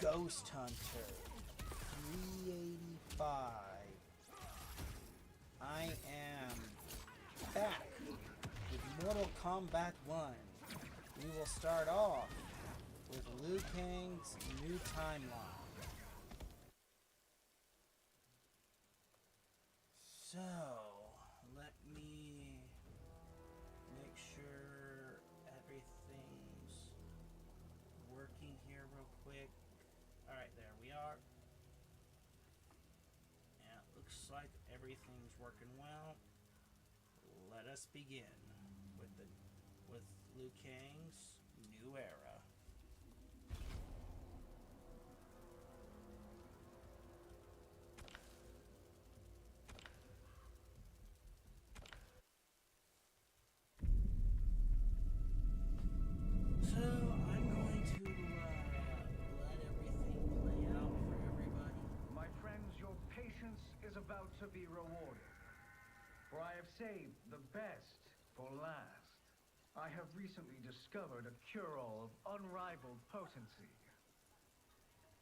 Ghost Hunter 385. I am back with Mortal Kombat 1. We will start off with Liu Kang's new timeline. So, let me make sure everything's working here real quick. Alright, there we are. Yeah, it looks like everything's working well. Let us begin with Liu Kang's new era. Your patience is about to be rewarded. For I have saved the best for last. I have recently discovered a cure-all of unrivaled potency.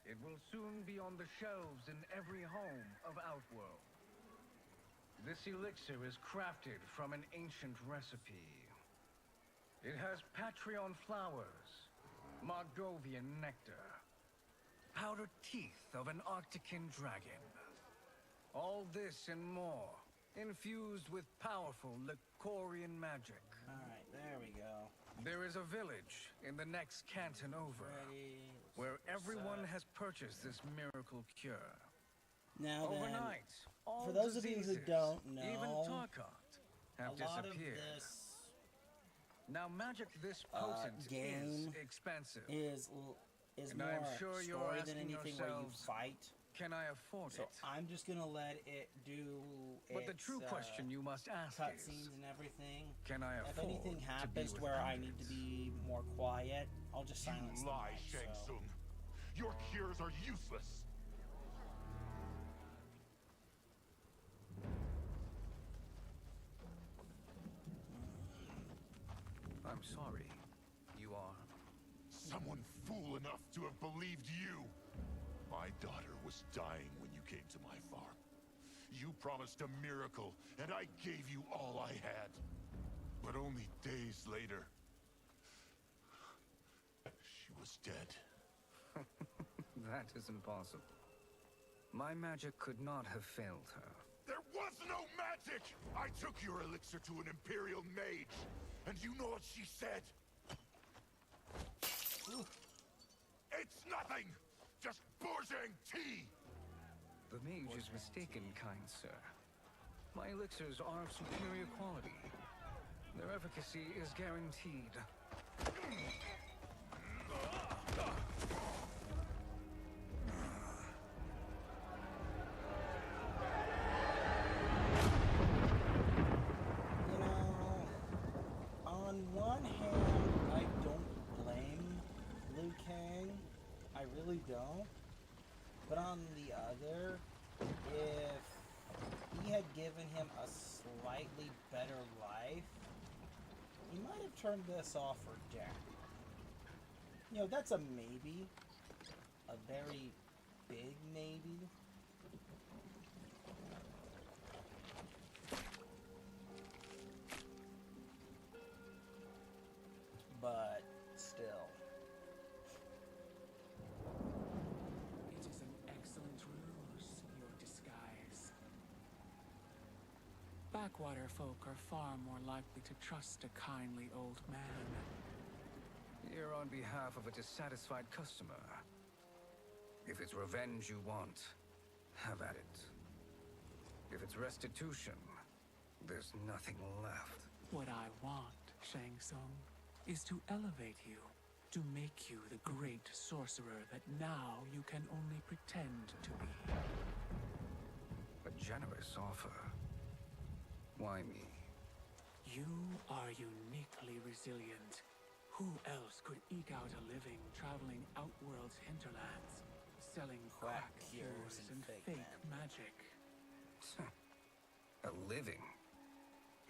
It will soon be on the shelves in every home of Outworld. This elixir is crafted from an ancient recipe. It has Patreon flowers, Margovian nectar, powdered teeth of an Arctican dragon. All this and more, infused with powerful Lycorian magic. Alright, there we go. There is a village in the next canton over, where everyone has purchased this miracle cure. Now then, overnight, all for those of you diseases, who don't know, even Tarkat, have a lot disappeared. of this now magic this potent game is expensive. is and more I'm sure you're story than asking anything where you yourselves, fight. can I afford So it? I'm just gonna let it do But the true question you must ask cutscenes is, and everything. can I afford If anything to happens be with where I hundreds? need to be more quiet, I'll just silence You the lie, mic, Shang so. Tsung. Your cures are useless. I'm sorry. You are? Someone fool enough to have believed you. My daughter was dying when you came to my farm. You promised a miracle, and I gave you all I had. But only days later, she was dead. That is impossible. My magic could not have failed her. There was no magic! I took your elixir to an Imperial mage, and you know what she said? It's nothing! Just Bourgeois tea! The mage is mistaken, kind sir. My elixirs are of superior quality. Their efficacy is guaranteed. On one hand, I don't blame Liu Kang. I really don't. But on the other, if he had given him a slightly better life, he might have turned this offer down. You know, that's a maybe. A very big maybe. But still. It is an excellent ruse, your disguise. Backwater folk are far more likely to trust a kindly old man. Here on behalf of a dissatisfied customer. If it's revenge you want, have at it. If it's restitution, there's nothing left. What I want, Shang Tsung, is to elevate you, to make you the great sorcerer that now you can only pretend to be. A generous offer. Why me? You are uniquely resilient. Who else could eke out a living traveling Outworld's hinterlands, selling quack cures and fake magic? A living?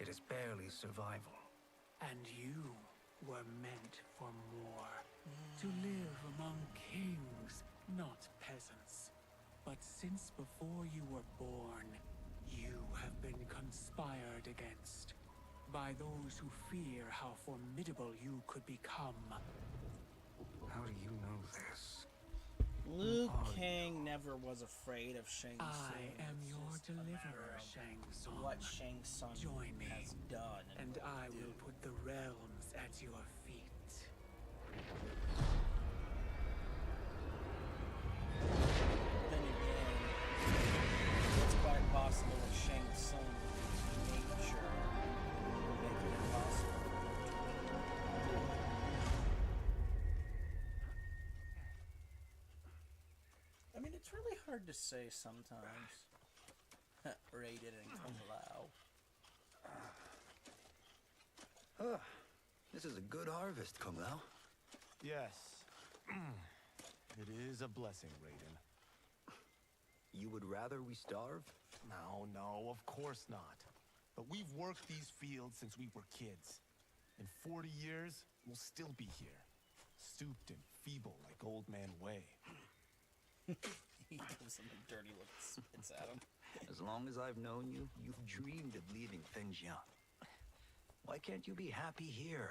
It is barely survival. And you were meant for more. To live among kings, not but since before you were born, you have been conspired against by those who fear how formidable you could become. How do you know this? Liu Kang never was afraid of Shang Tsung. I am It's your just a matter deliverer, of Shang Tsung. what Shang Tsung Join me, has done, and will I do. will put the realms at your feet. Then again, it's quite possible that Shang Tsung's nature will make it impossible for him to do it. I mean, it's really hard to say sometimes. Rated and Kung Lao. This is a good harvest, Kung Lao. Yes. It is a blessing, Raiden. You would rather we starve? No, of course not. But we've worked these fields since we were kids. In 40 years, we'll still be here. Stooped and feeble like Old Man Wei. He gives him a dirty look and spits at him. As long as I've known you, you've dreamed of leaving Fengjiang. Why can't you be happy here?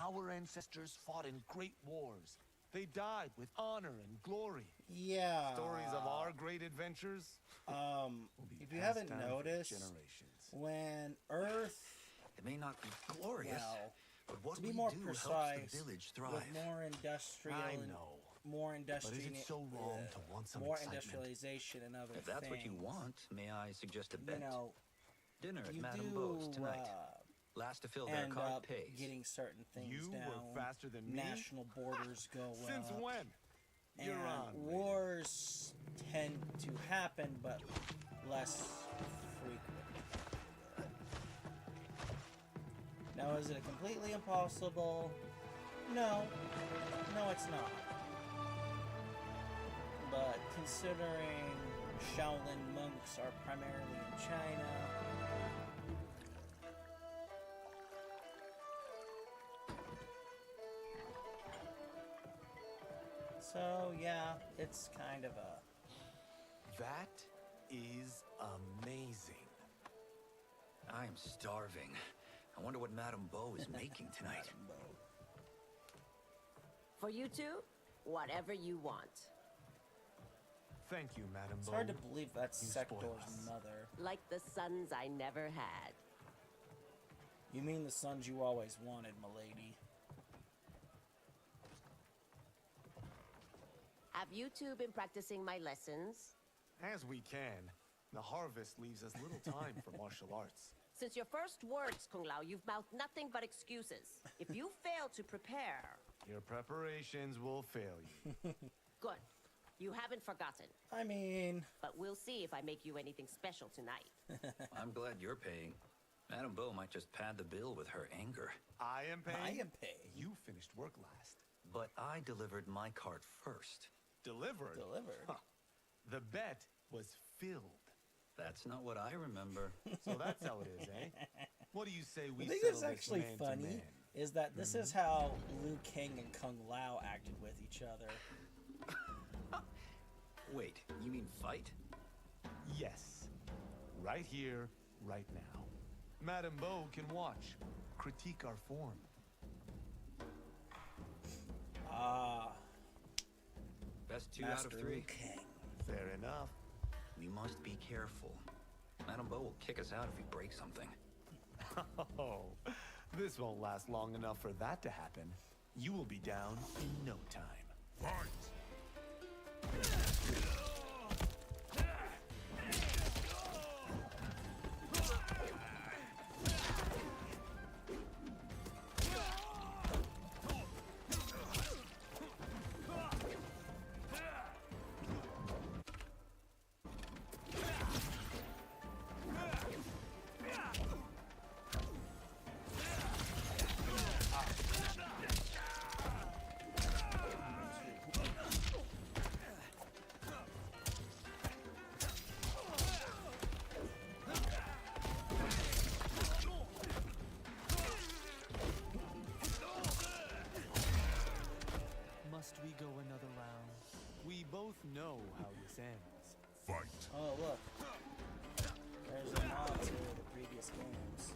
Our ancestors fought in great wars. They died with honor and glory. Yeah. Stories of our great adventures will be If you passed haven't down for noticed, generations. when Earth, It may not be glorious, well, but what to be we more do precise, helps the village with thrive. more industrial I and know. more But is it so wrong to want some more excitement? industrialization and other If that's things, what you want, may I suggest a bet? you know, Dinner at you Madame do Beau's tonight. Last to fill their end card up pays. getting certain things You down. were faster than me? National borders go Since up. when? You're and on, Raiden. wars tend to happen, but less frequent. Now, is it completely impossible? No. No, it's not. But considering Shaolin monks are primarily in China, so yeah, it's kind of a... That is amazing. I am starving. I wonder what Madame Beau is making tonight. For you two, whatever you want. Thank you, Madame It's Beau. hard to believe that's You spoil Sector's us. mother. Like the sons I never had. You mean the sons you always wanted, milady. Have you two been practicing my lessons? As we can. The harvest leaves us little time for martial arts. Since your first words, Kung Lao, you've mouthed nothing but excuses. If you fail to prepare... Your preparations will fail you. Good. You haven't forgotten. I mean... But we'll see if I make you anything special tonight. I'm glad you're paying. Madame Beau might just pad the bill with her anger. I am paying. I am paying. You finished work last. But I delivered my cart first. Delivered? Delivered. Huh. The bet was filled. That's not what I remember. So that's how it is, eh? What do you say we The thing settle that's this actually man to funny man? is that this is how Liu Kang and Kung Lao acted with each other. Wait, you mean fight? Yes. Right here, right now. Madame Beau can watch, critique our form. Ah, Best two Master out of Liu three. Kang. Fair enough. We must be careful. Madame Beau will kick us out if we break something. Oh, this won't last long enough for that to happen. You will be down in no time. Fight! go another round? We both know how this ends. Fight. Oh, look. There's a nod to the previous games.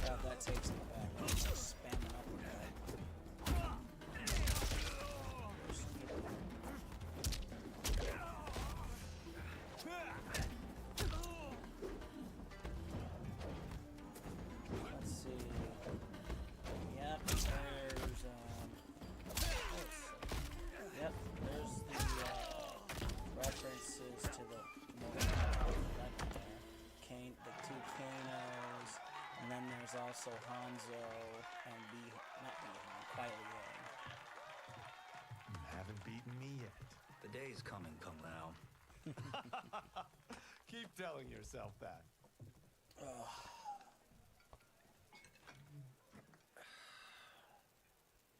God, that takes me back. I'm just spamming up with that. Let's see. Yep, there's yep, there's the references to the Mortal Kombat there. The two Kanos, and then there's also Hanzo and not Bi-Han, quietly Yang. You haven't beaten me yet. The day's coming, Kung Lao. Keep telling yourself that.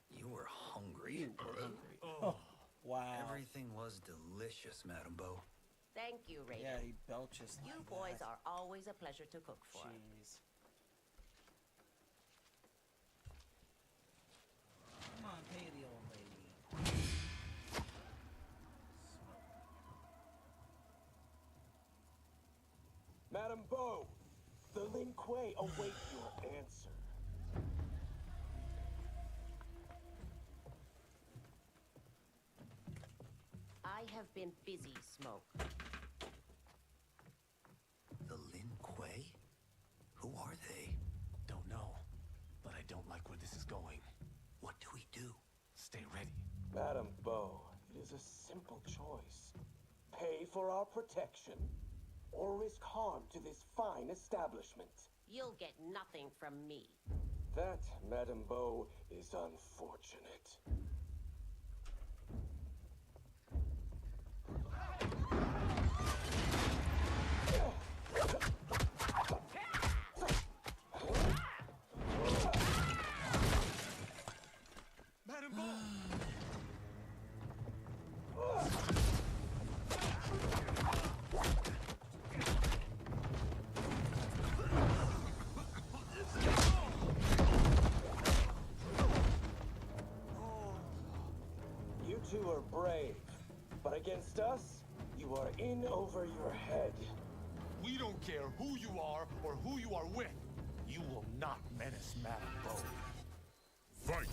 You were hungry. You were hungry. Oh, wow. Everything was delicious, Madam Bo. Thank you, Raiden. Yeah, he belches like You boys that. are always a pleasure to cook for. Jeez. Come on, pay the old lady. Madam Bo, the Lin Kuei await your answer. I have been busy, Smoke. The Lin Kuei? Who are they? Don't know, but I don't like where this is going. What do we do? Stay ready. Madam Bo, it is a simple choice. Pay for our protection, or risk harm to this fine establishment. You'll get nothing from me. That, Madam Bo, is unfortunate. Madam Bo! You two are brave, but against us, you are in over your head. We don't care who you are or who you are with. You will not menace Madam Bo. Fight.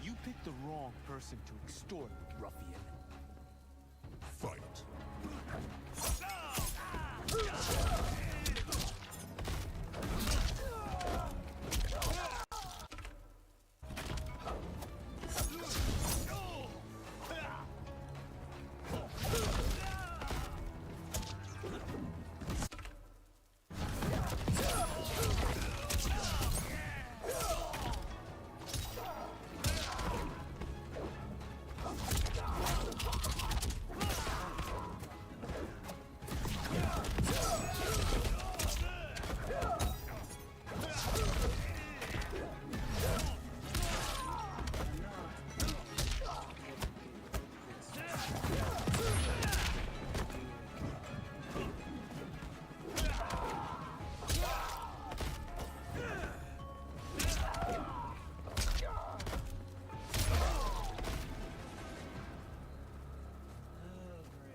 You picked the wrong person to extort, ruffian. Fight.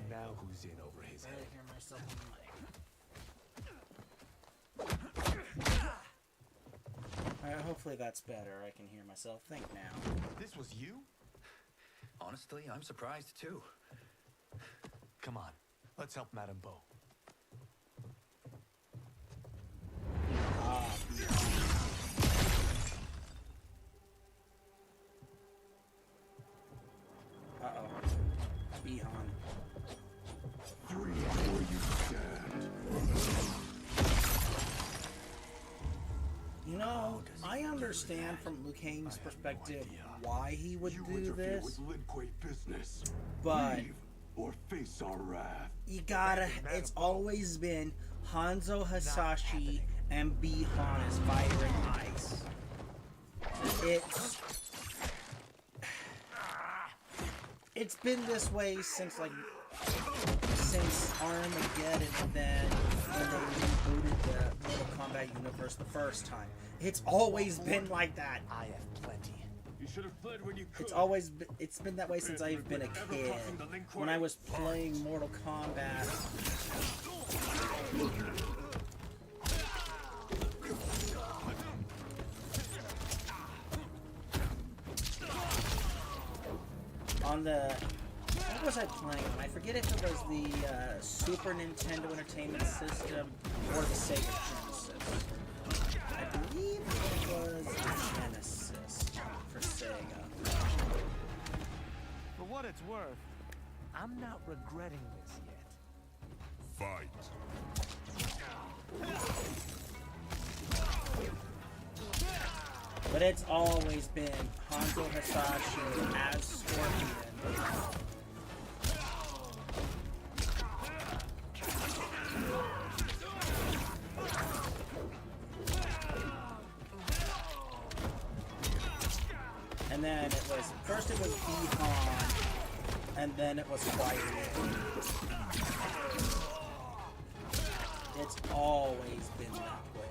Now who's in over his I head? hear myself on the mic. Alright, hopefully that's better. I can hear myself think now. This was you? Honestly, I'm surprised too. Come on, let's help Madam Bo. Ah, uh-oh. Bi-Han. understand from Liu Kang's perspective why he would do this, business. but Leave or face our wrath. you gotta. It's always been Hanzo Hasashi and Bi-Han as fire and ice. It's been this way since Armageddon, and then when they rebooted the Mortal Kombat universe the first time. It's always been like that. I have plenty. You should have fled when you could. It's been that way since I've been a kid. When I was playing Mortal Kombat. On the, what was I playing on? I forget if it was the Super Nintendo Entertainment System or the Sega Genesis. I believe it was the Genesis for Sega. For what it's worth, I'm not regretting this yet. Fight. But it's always been Hanzo Hasashi as Scorpion. And then it was, first it was Bi-Han, and then it was Quiet. It's always been that way.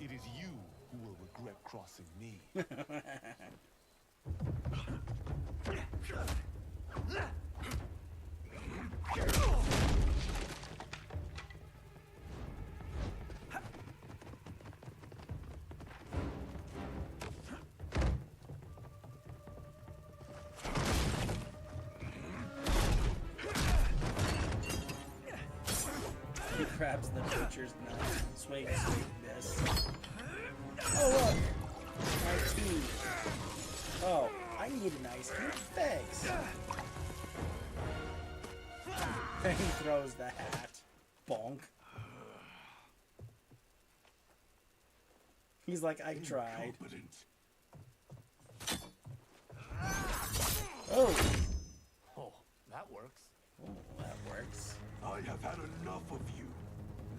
It is you who will regret crossing me. He grabs the butcher's knife, swings, miss. Oh look! My tea. Oh, I need an ice cube. Thanks. And he throws the hat. Bonk. He's like, I tried. Oh! Oh, that works. Oh, that works. I have had enough of you.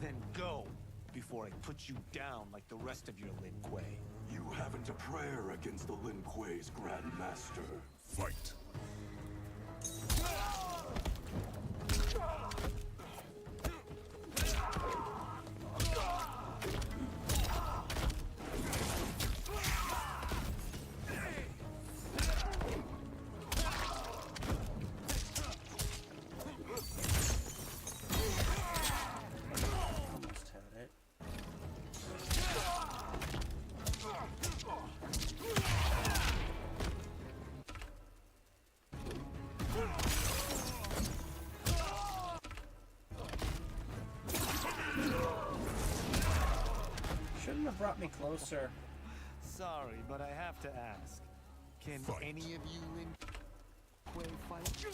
Then go, before I put you down like the rest of your Lin Kuei. You haven't a prayer against the Lin Kuei's Grand Master. Fight. Almost had it. Shouldn't have brought me closer. Sorry, but I have to ask. Can Fight. any of you Lin Kuei fight?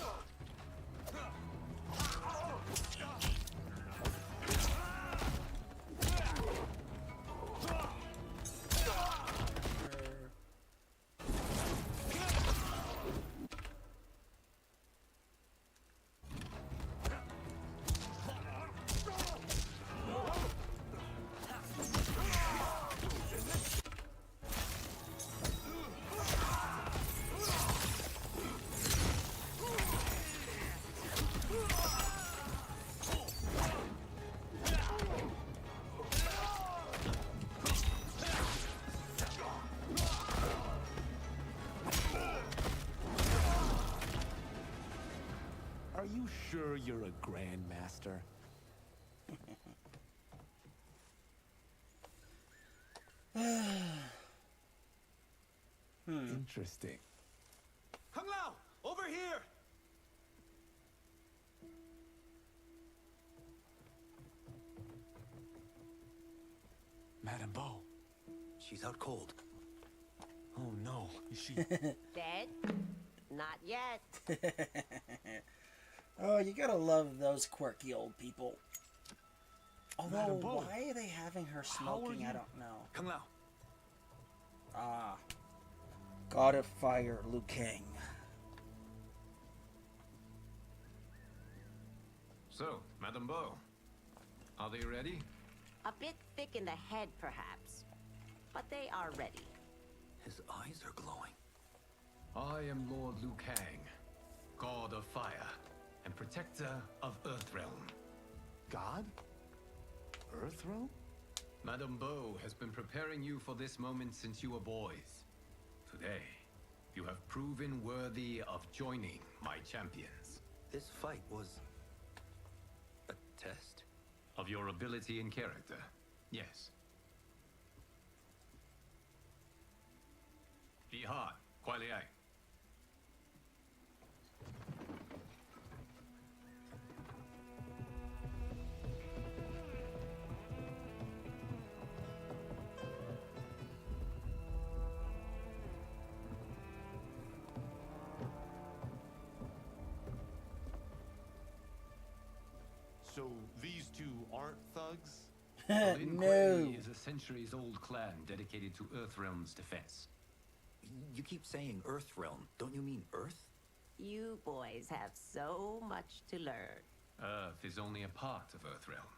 Are you sure you're a grandmaster? Interesting. Kung Lao, over here! Madame Bo. She's out cold. Oh no, is she... Dead? Not yet. Oh, you gotta love those quirky old people. Although, Madam Bo, why are they having her how are smoking? I you? don't know. Kung Lao. Ah. God of Fire, Liu Kang. So, Madam Bo, are they ready? A bit thick in the head, perhaps. But they are ready. His eyes are glowing. I am Lord Liu Kang, God of Fire, and Protector of Earthrealm. God? Earthrealm? Madam Bo has been preparing you for this moment since you were boys. Today, you have proven worthy of joining my champions. This fight was... a test? Of your ability and character, yes. Ihad, Kuai Liai. So these two aren't thugs? The Lin No. Kuei is a centuries-old clan dedicated to Earthrealm's defense. You keep saying Earthrealm. Don't you mean Earth? You boys have so much to learn. Earth is only a part of Earthrealm.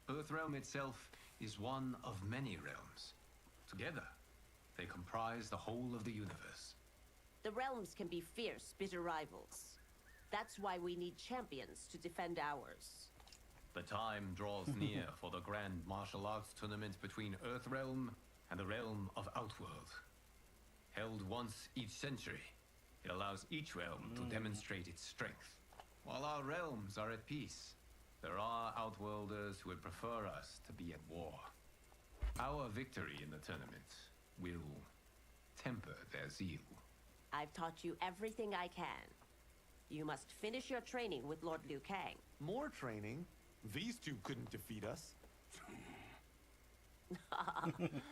Earthrealm itself is one of many realms. Together, they comprise the whole of the universe. The realms can be fierce, bitter rivals. That's why we need champions to defend ours. The time draws near for the grand martial arts tournament between Earthrealm and the realm of Outworld. Held once each century, it allows each realm to demonstrate its strength. While our realms are at peace, there are Outworlders who would prefer us to be at war. Our victory in the tournament will temper their zeal. I've taught you everything I can. You must finish your training with Lord Liu Kang. More training? These two couldn't defeat us.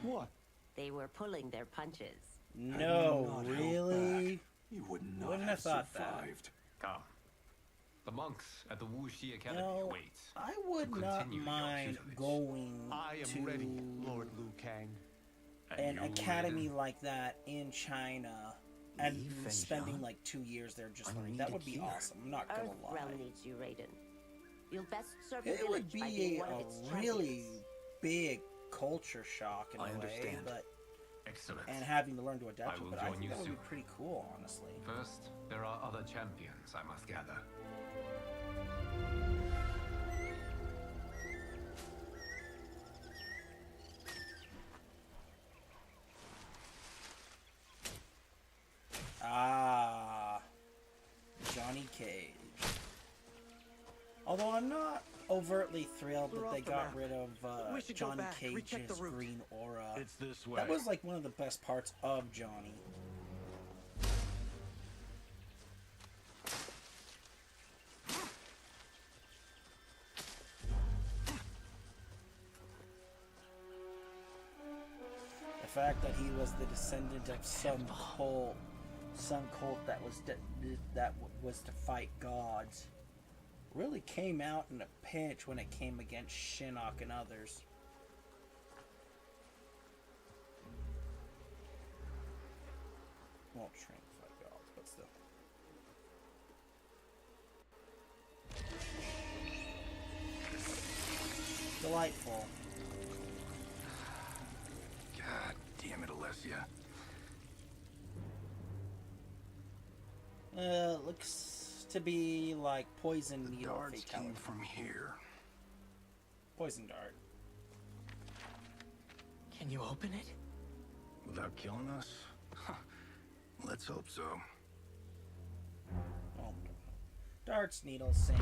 What? They were pulling their punches. No, really? You would not Wouldn't have have thought that. survived. Come. The monks at the Wuxi Academy No, wait. I would to not continue your mind tutelage. going I am to ready, Lord Liu Kang. And an you, academy Raiden? like that in China and Li Fei spending Zhang? like 2 years there just I'm learning. That needed would be here. awesome. I'm not gonna lie. Earthrealm needs you, Raiden. You'll best serve the It village would by be being a one of its really champions. big culture shock in a I way, understand. but Excellent. and having to learn to adapt I to it. will But I join think you that would be soon. pretty cool, honestly. First, there are other champions I must gather. Ah, Johnny Cage. Although I'm not overtly thrilled We're that off they the got map. rid of We should go Johnny back, recheck the Cage's route. green aura. It's this way. That was like one of the best parts of Johnny. The fact that he was the descendant of some cult that was to fight gods, really came out in a pinch when it came against Shinnok and others. Won't train to fight gods, but still. Delightful. God damn it, Alessia. Looks to be like poison The needle darts fatality. came from here. Poison dart. Can you open it? Without killing us? Huh. Let's hope so. Oh, darts, needles, same.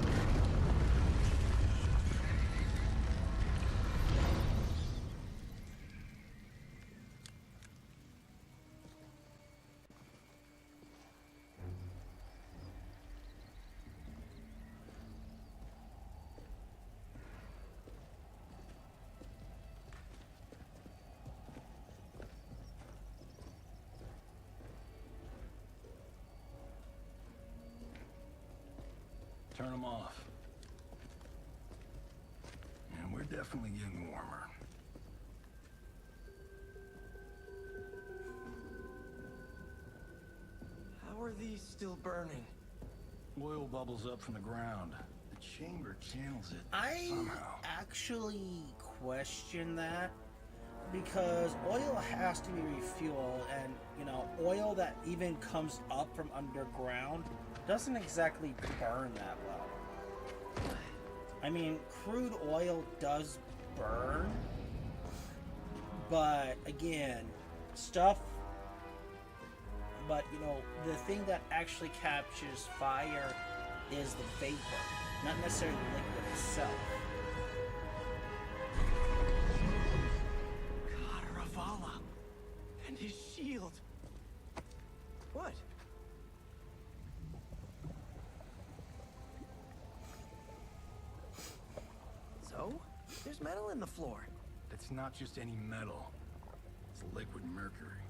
Turn them off. And we're definitely getting warmer. How are these still burning? Oil bubbles up from the ground. The chamber channels it I somehow. actually question that, because oil has to be refueled, and you know, oil that even comes up from underground doesn't exactly burn that well. I mean, crude oil does burn, but again, but you know, the thing that actually captures fire is the vapor, not necessarily the liquid itself. Ravala and his shield. What? So, there's metal in the floor. It's not just any metal. It's liquid mercury.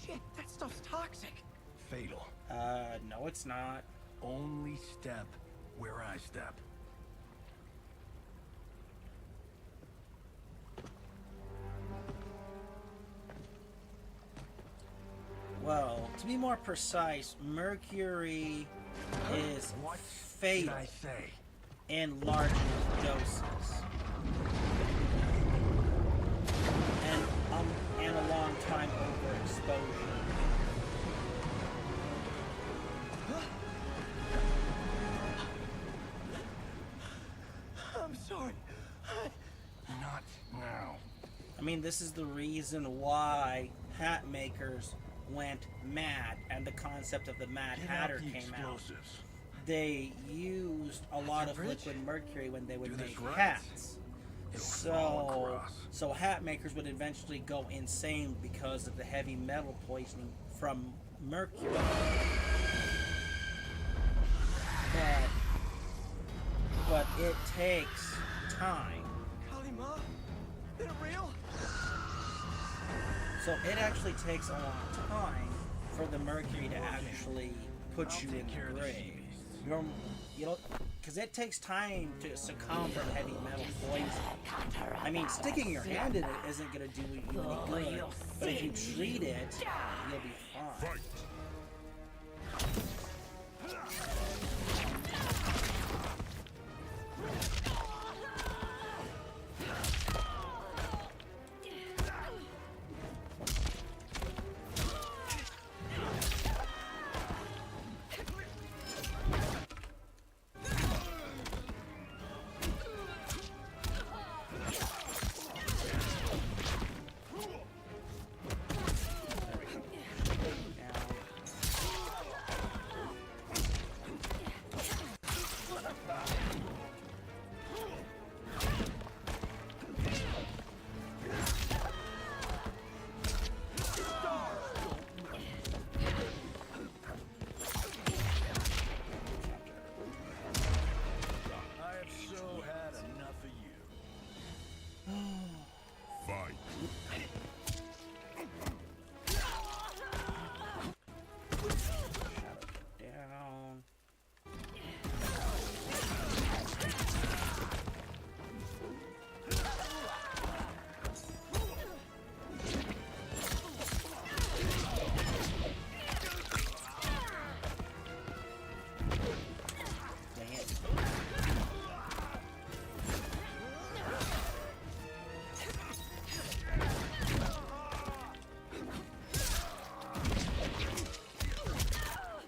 Shit, that stuff's toxic. Fatal. No, it's not. Only step where I step. Well, to be more precise, mercury is What fatal did I say? in large enough doses. And a long time overexposure. I'm sorry. Not now. I mean, this is the reason why hat makers went mad, and the concept of the Mad Get Hatter out the came out. explosives. They used a lot of bridge? liquid mercury when they would Do this make right. hats. It'll fall across. So hat makers would eventually go insane because of the heavy metal poisoning from mercury. But it takes time. Kalima? They're real? So it actually takes a long time for the mercury to actually put you in the grave. You know, because it takes time to succumb from heavy metal poison. I mean, sticking your hand in it isn't going to do you any good, but if you treat it, you'll be fine.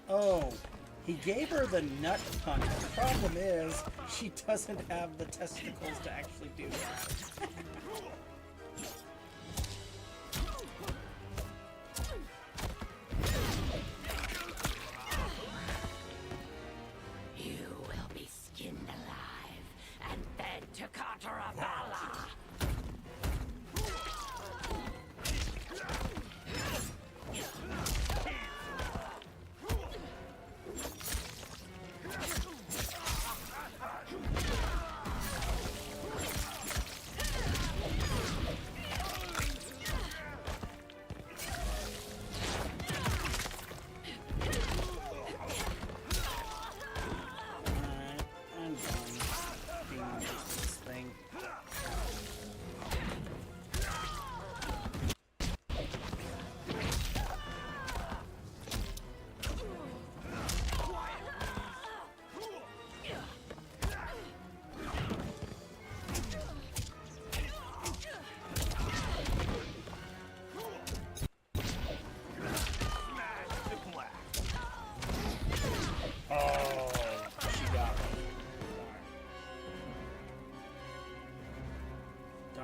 Oh, he gave her the nut punch. The problem is, she doesn't have the testicles to actually do that. You will be skinned alive and fed to Kataravala.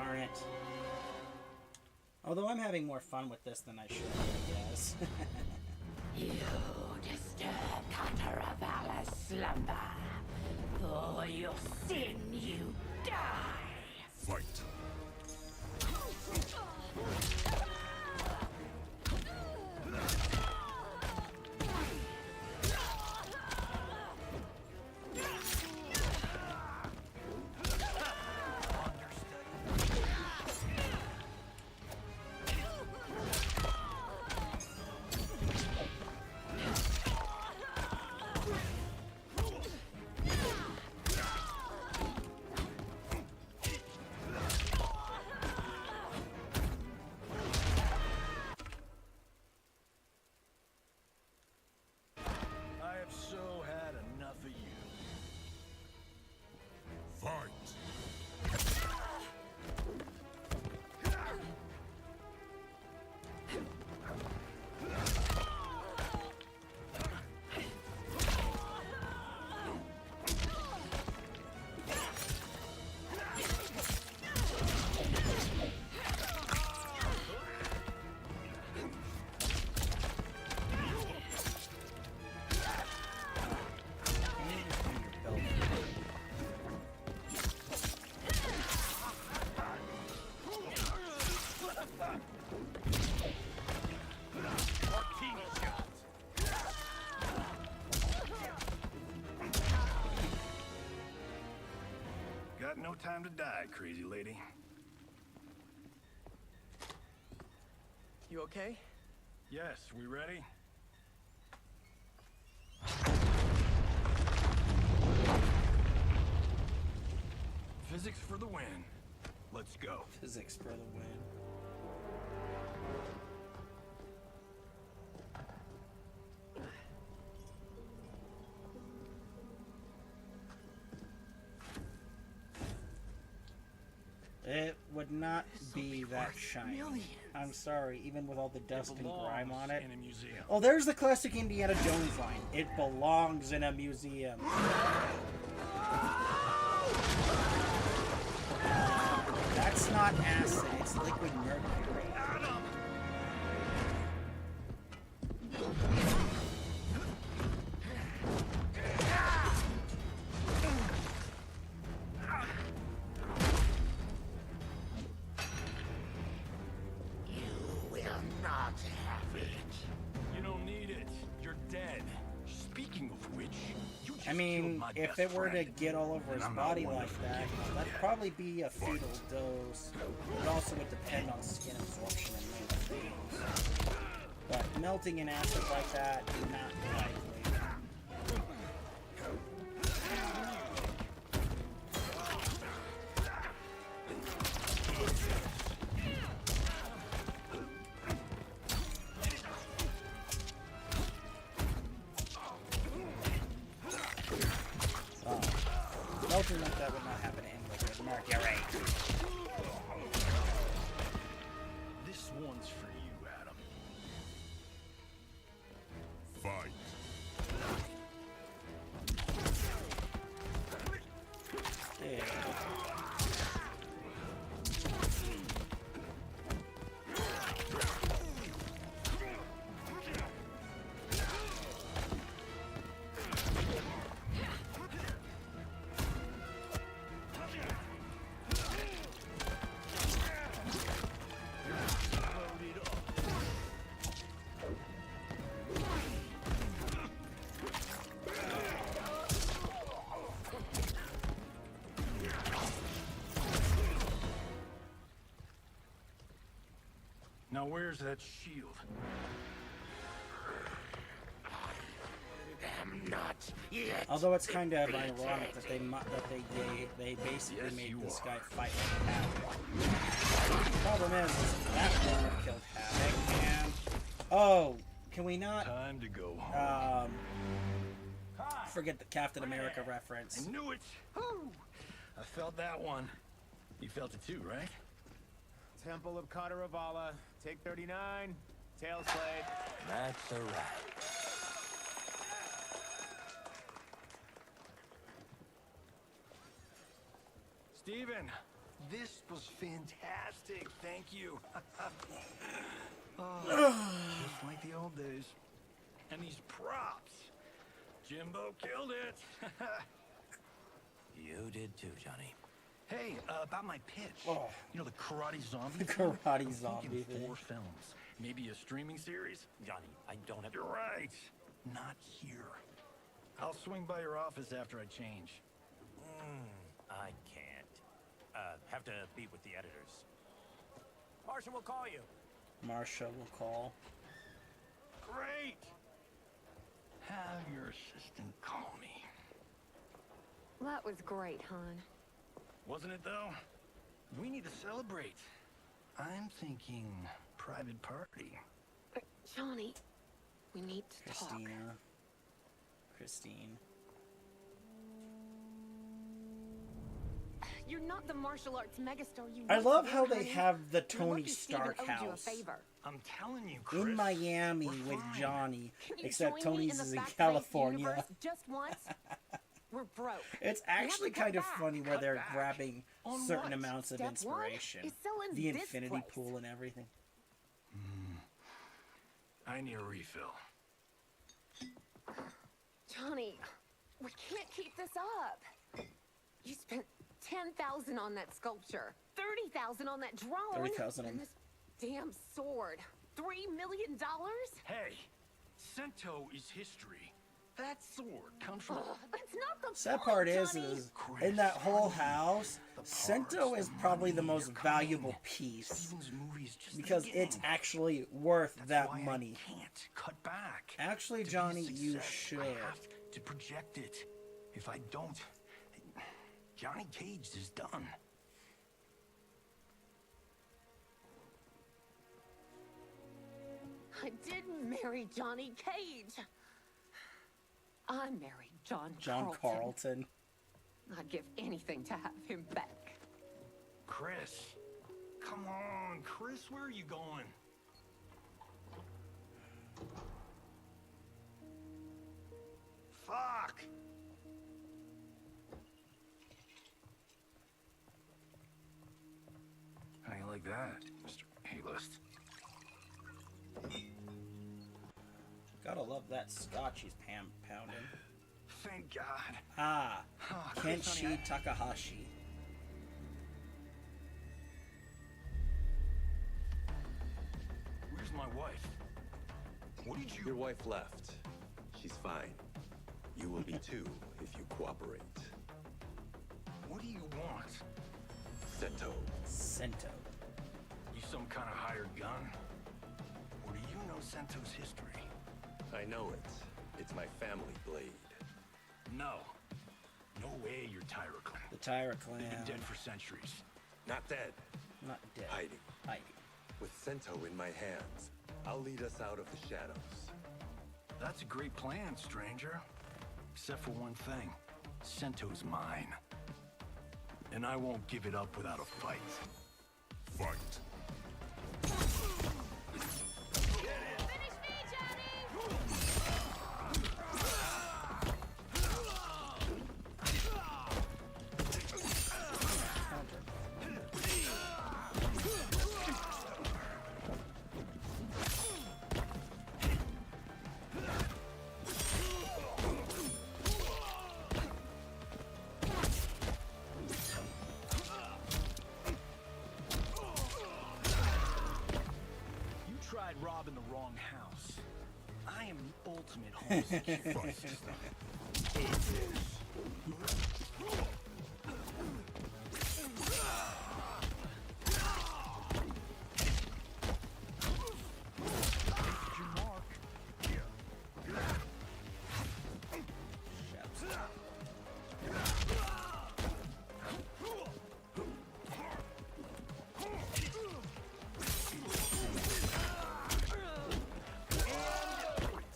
darn it. Although I'm having more fun with this than I should, I guess. You disturb Cataravalla's slumber. For your sin, you die. Fight. Got no time to die, crazy lady. You okay? Yes, we ready? Physics for the win. Let's go. Physics for the win. It would not be that shiny. Millions. I'm sorry, even with all the dust and grime on it. In a museum. Oh, there's the classic Indiana Jones line. It belongs in a museum. That's not acid, it's liquid mercury. I mean, if it were to get all over his body like that, that'd probably be a fatal dose. It also would depend on skin absorption and many things. But melting in acid like that, not likely. Melting like that would not happen in liquid mercury. This one's for you, Adam. Fight. Yeah. Now where's that shield? I'm not yet. Although it's kind of ironic that they basically made this guy fight like Havoc. The problem is that one killed Havoc, and oh, can we not? Time to go home. Forget the Captain America reference. I knew it. Woo! I felt that one. You felt it too, right? Temple of Cataravalla, take 39, tail slate. That's a wrap. Steven, this was fantastic. Fantastic, thank you. Just like the old days. And these props. Jimbo killed it. You did too, Johnny. Hey, about my pitch. Oh. You know, the Karate Zombie The film? Karate I'm Zombie thinking thing. 4 films. Maybe a streaming series? Johnny, I don't have... You're right. Not here. I'll swing by your office after I change. I can't. Have to meet with the editors. Martian will call you. Marsha will call. Great! Have your assistant call me. That was great, hon. Wasn't it, though? We need to celebrate. I'm thinking private party. Johnny, we need to talk. Christine. You're not the martial arts megastar you I once love were, how they honey. have the You're Tony lucky Steven Stark owed you a house favor. I'm telling you, Chris. in Miami we're with fine. Johnny, Can you except join me Tony's in is the in fact-based California. universe just once? We're broke. It's We have actually to cut kind of back. funny where Cut they're back? grabbing On certain what? amounts of Step one inspiration. is selling The this infinity place. pool and everything. I need a refill. Johnny, we can't keep this up. You spent $10,000 on that sculpture, $30,000 on that drone, 30,000 on- and this damn sword. $3 million? Hey, Sento is history. That sword comes from... That's not the Sad point, part is Johnny. in that whole house, Sento is probably the most valuable piece Steven's movie's just the because it's beginning. actually worth That's that why money. I can't cut back. Actually, To be a Johnny, you success, should. I have to project it. If I don't, Johnny Cage is done. I didn't marry Johnny Cage. I married John Carlton. I'd give anything to have him back. Chris. Come on, Chris, where are you going? Fuck! How you like that, Mr. A-list? Gotta love that scotch he's pounding. Thank God. Ah, Oh, Chris, Kenshi honey, Takahashi. Where's my wife? What did you... Your wife left. She's fine. You will be too if you cooperate. What do you want? Sento. Sento. You some kind of hired gun? Or do you know Sento's history? I know it. It's my family blade. No. No way you're Tyroclan. The Tyra clan. They've been dead for centuries. Not dead. Not dead. Hiding. Hiding. With Sento in my hands, I'll lead us out of the shadows. That's a great plan, stranger. Except for one thing. Sento's mine. And I won't give it up without a fight. Fight. You tried robbing the wrong house. I am the ultimate home security system.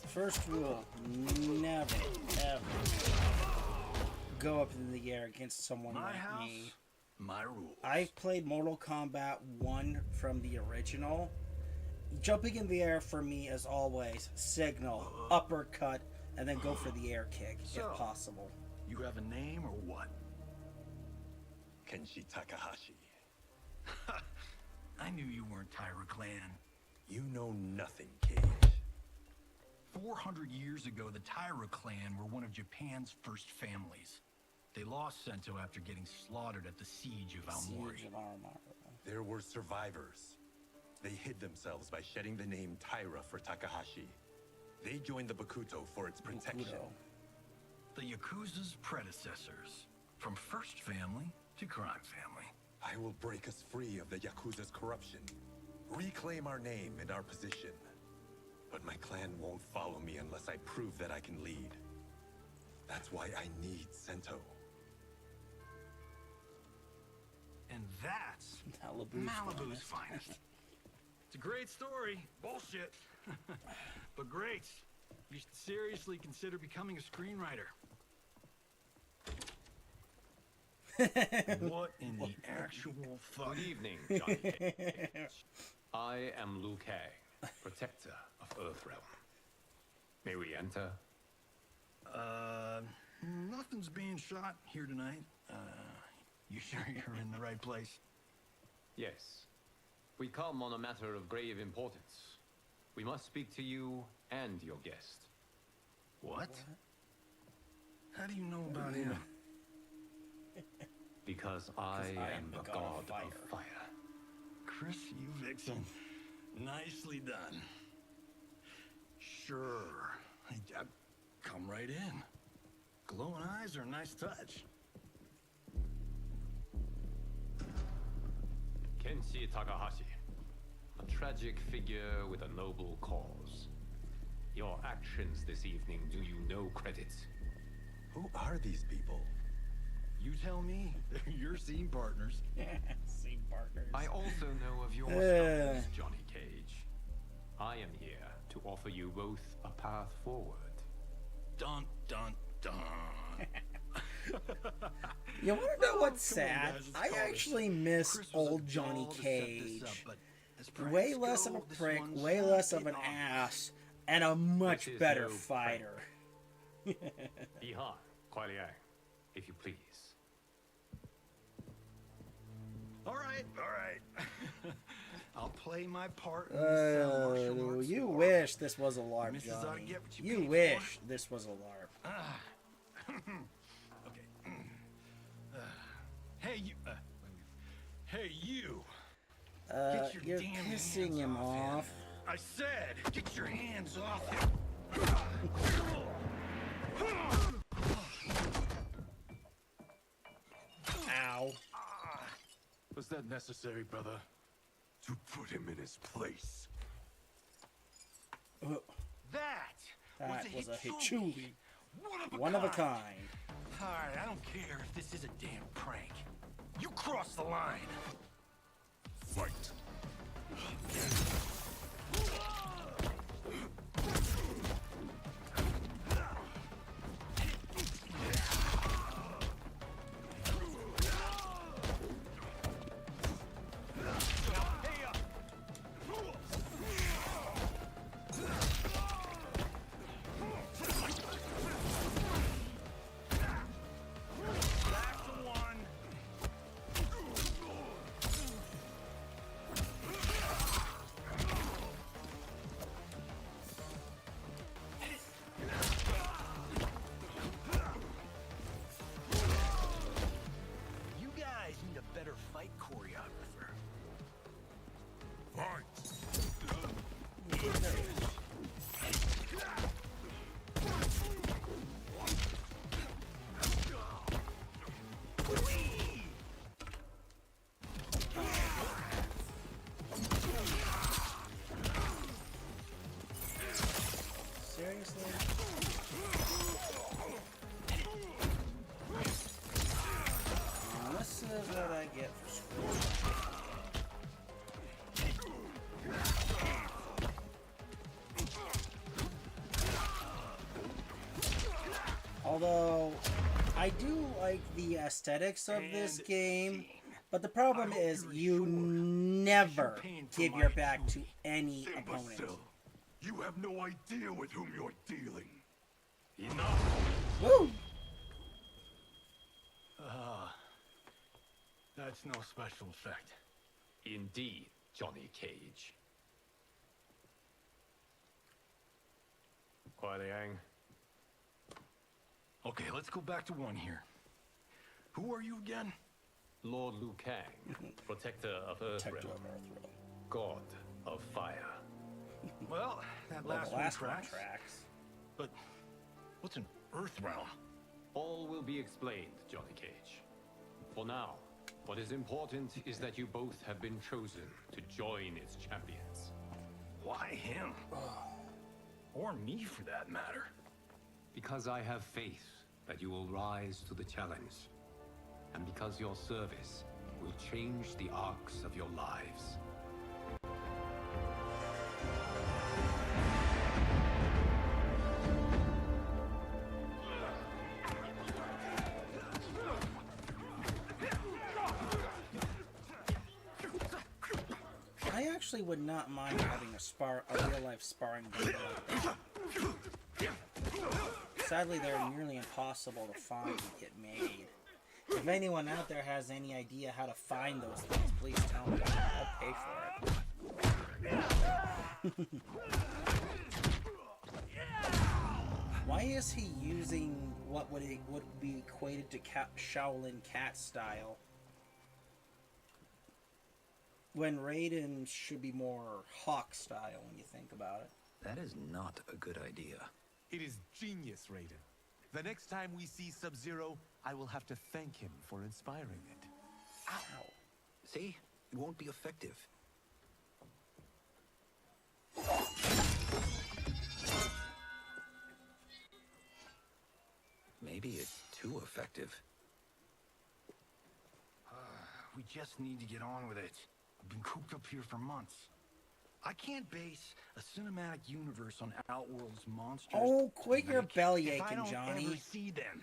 First rule, never, ever go up in the air against someone My like house, me. my rules. I've played Mortal Kombat 1 from the original. Jumping in the air for me is always signal, uppercut, and then go for the air kick So, if possible. You have a name or what? Kenshi Takahashi. knew you weren't Tyra Clan. You know nothing, Cage. 400 years ago, the Tyra Clan were one of Japan's first families. They lost Sento after getting slaughtered at the Siege of Aomori. There were survivors. They hid themselves by shedding the name Tyra for Takahashi. They joined the Bakuto for its protection. The Yakuza's predecessors. From first family to crime family. I will break us free of the Yakuza's corruption. Reclaim our name and our position. But my clan won't follow me unless I prove that I can lead. That's why I need Sento. And that's Malibu's finest. It's a great story. Bullshit. But great. You should seriously consider becoming a screenwriter. What in the actual fuck? Good evening, Johnny Cage. I am Liu Kang, protector of Earthrealm. May we enter? Nothing's being shot here tonight. You sure you're in the right place? Yes. We come on a matter of grave importance. We must speak to you and your guest. What? How do you know about him? Because I am the god of fire. Chris, you vixen. Nicely done. Sure. Come right in. Glowing eyes are a nice touch. Kenshi Takahashi. A tragic figure with a noble cause. Your actions this evening do you no credit. Who are these people? You tell me. They're your scene partners. Scene partners. I also know of your struggles, Johnny Cage. I am here to offer you both a path forward. Dun, dun, dun. You want to know what's sad? I actually miss old Johnny Cage. Way less of a prick, way less of an ass, and a much better fighter. Ihan, Kuai Liang, if you please. All right. I'll play my part in this martial arts You war. wish this was a LARP, Missus ought to Johnny. get what you You paid wish this was a LARP. Okay. Hey, you. Hey, you. Get your You're damn pissing hands him off off. him. I said, get your hands off him. Ow. Was that necessary, brother? To put him in his place. That was a Hichuli. Hichuli. One of a kind. Alright, I don't care if this is a damn prank. You crossed the line. Fight. You guys need a better fight choreographer. Seriously? This is what I get for school. Although, I do like the aesthetics of this game, but the problem is you never give your back to any opponent. You have no idea with whom you're dealing. Enough. Woo! That's no special effect. Indeed, Johnny Cage. Kuai Liang. Okay, let's go back to one here. Who are you again? Lord Liu Kang, protector of Earthrealm, god of fire. Well, that Well, last, the last one one tracks. tracks. But what's an Earthrealm? All will be explained, Johnny Cage. For now, what is important is that you both have been chosen to join its champions. Why him? Or me, for that matter. Because I have faith that you will rise to the challenge. And because your service will change the arcs of your lives. I actually would not mind having a real-life sparring video like that. Sadly, they're nearly impossible to find and get made. If anyone out there has any idea how to find those things, please tell me. I'll pay for it. Why is he using what would be equated to Shaolin cat style, when Raiden should be more hawk style when you think about it? That is not a good idea. It is genius, Raiden. The next time we see Sub-Zero, I will have to thank him for inspiring it. Ow. See? It won't be effective. Maybe it's too effective. We just need to get on with it. I've been cooped up here for months. I can't base a cinematic universe on Outworld's monsters. Oh, quit your belly if I aching, don't Johnny. ever see them.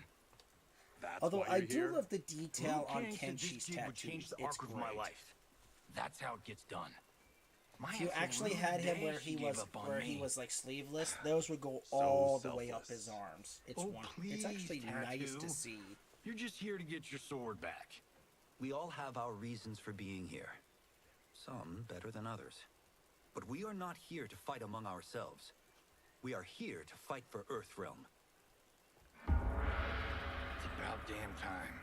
That's Although why I you're do here. love the detail Liu on Kang said this Kenshi's gig would change tattoos. the It's arc of my great. life. That's how it gets done. My If you ass actually ruined had the him day where she he gave was up on me. like sleeveless, those would go So all the way up selfless. his arms. It's Oh, one. please, It's actually nice Tattoo. to see. You're just here to get your sword back. We all have our reasons for being here. Some better than others. But we are not here to fight among ourselves. We are here to fight for Earthrealm. It's about damn time.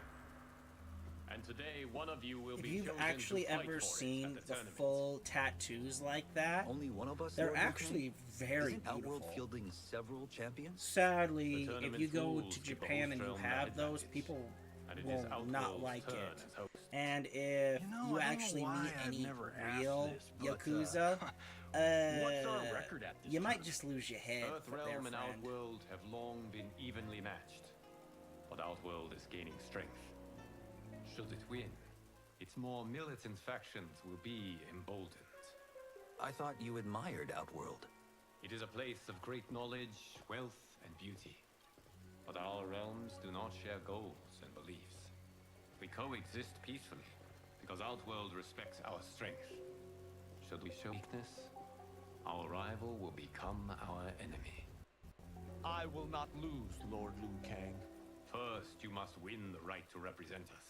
And today, one of you will If be you've chosen actually to fight ever for it seen at the tournament. full tattoos like that, Only one of us. they're Lord Liu actually Kang? very Isn't Outworld beautiful. fielding several champions? Sadly, The if tournament's you go rules to give the Japan host and you realm have that those, advantage. people And it is will not Outworld's like turn it. as host. And if You know, you I don't know actually why meet I've any never asked real this, but, Yakuza, what's our record at this you might tournament? just lose your head for their Earthrealm and friend. Outworld have long been evenly matched, but Outworld is gaining strength. Should it win, its more militant factions will be emboldened. I thought you admired Outworld. It is a place of great knowledge, wealth, and beauty. But our realms do not share goals and beliefs. We coexist peacefully, because Outworld respects our strength. Should we show weakness, our rival will become our enemy. I will not lose, Lord Liu Kang. First, you must win the right to represent us.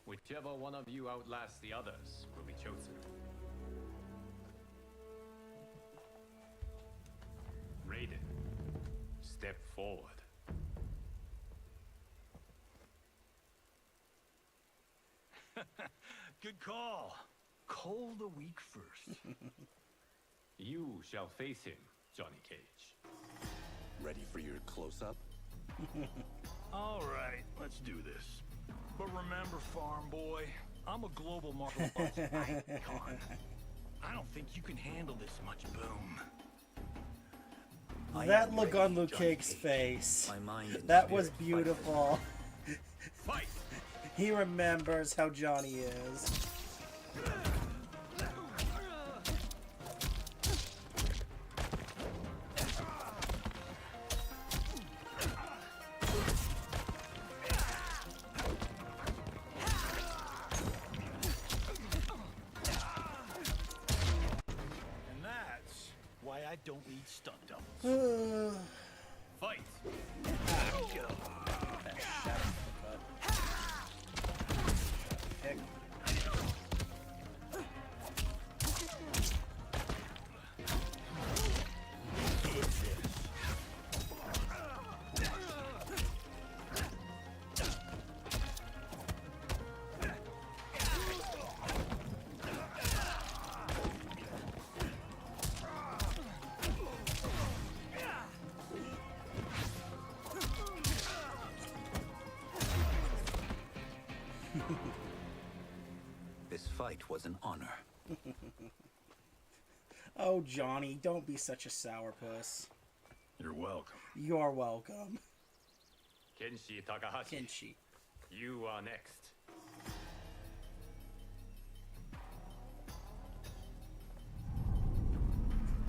Whichever one of you outlasts the others will be chosen. Raiden, step forward. Good call. Cole the weak first. You shall face him, Johnny Cage. Ready for your close-up? All right, let's do this. But remember, farm boy, I'm a global martial arts icon. I don't think you can handle this much boom. That look on Liu Kang's face. My mind and That was spirit beautiful. Fight! He remembers how Johnny is. And that's why I don't need stunt doubles. Fight! was an honor. Oh, Johnny, don't be such a sourpuss. You're welcome. You're welcome. Kenshi Takahashi. Kenshi. You are next.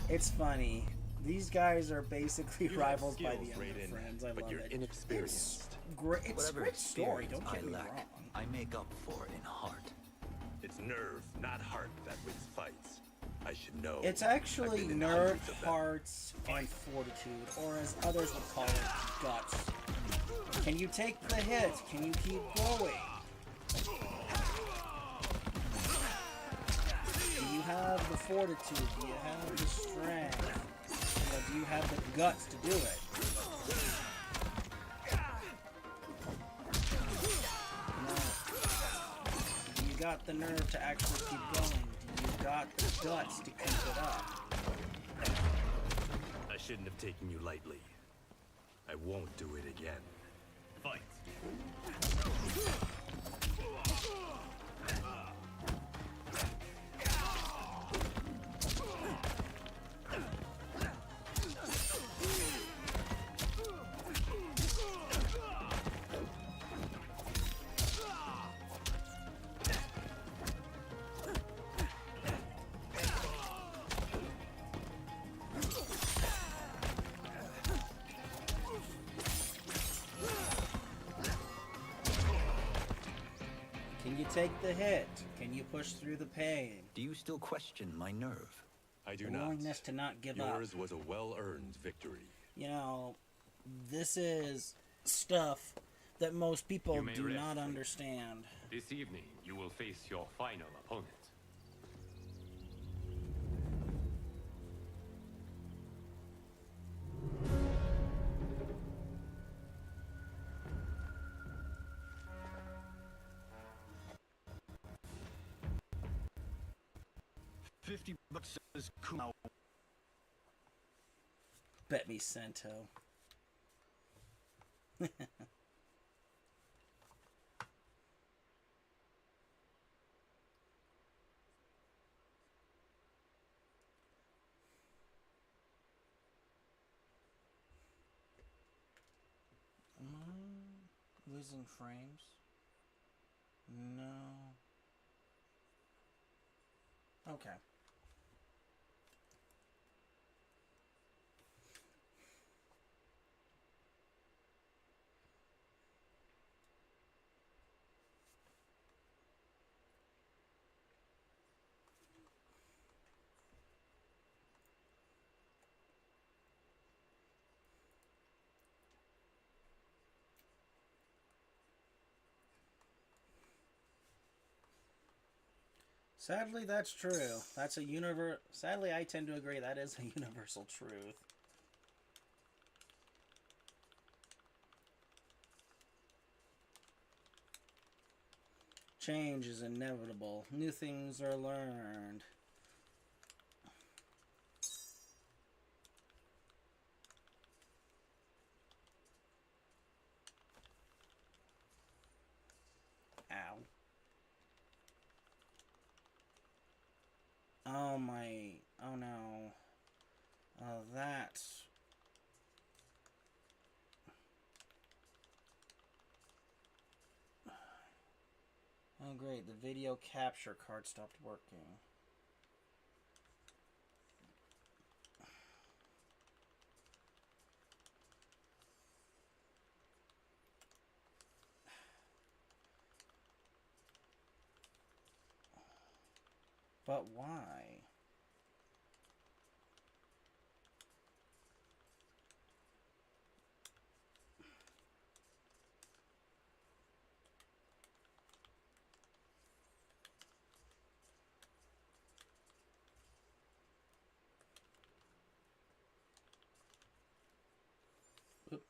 It's funny. These guys are basically rivals by the end of Friends. I but love you're it. inexperienced. It's a great story, don't get me wrong. I make up for in heart. It's nerve, not heart, that wins fights. I should know. It's actually nerve, hearts, and fortitude, or as others would call it, guts. Can you take the hit? Can you keep going? Do you have the fortitude? Do you have the strength? Or do you have the guts to do it? Do you got the nerve to actually keep going? Do you got the guts to keep it up? I shouldn't have taken you lightly. I won't do it again. Fight. Can you take the hit? Can you push through the pain? Do you still question my nerve? I do The not. willingness to not give up. Yours was a well-earned victory. You know, this is stuff that most people You may do rest. not understand. This evening, you will face your final opponent. $50 says Kumao. Bet me Cento. Am I losing frames? No. Okay. Sadly, that's true. That's a Sadly, I tend to agree that is a universal truth. Change is inevitable. New things are learned. Ow. Oh my, oh no. That's... Oh great, the video capture card stopped working. But why? Oop.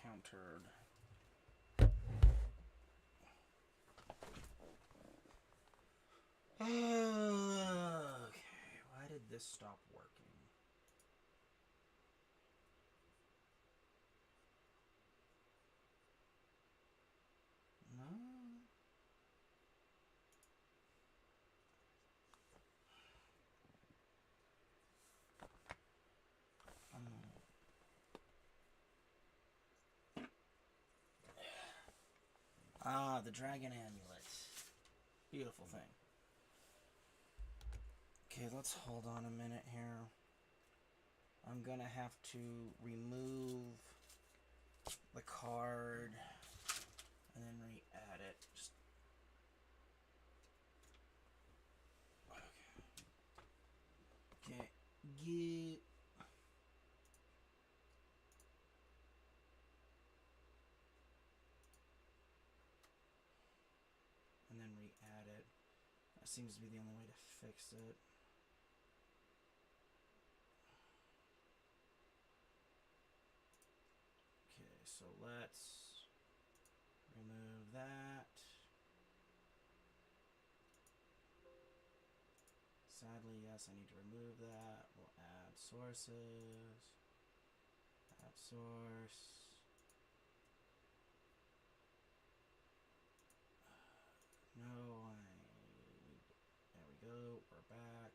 Countered. Okay, why did this stop working? Ah, the dragon amulet. Beautiful thing. Okay, let's hold on a minute here. I'm gonna have to remove the card and then re-add it. Just okay. Get. And then re-add it. That seems to be the only way to fix it. Okay, so let's remove that. Sadly, yes, I need to remove that. We'll add sources. Add source. No, there we go. We're back.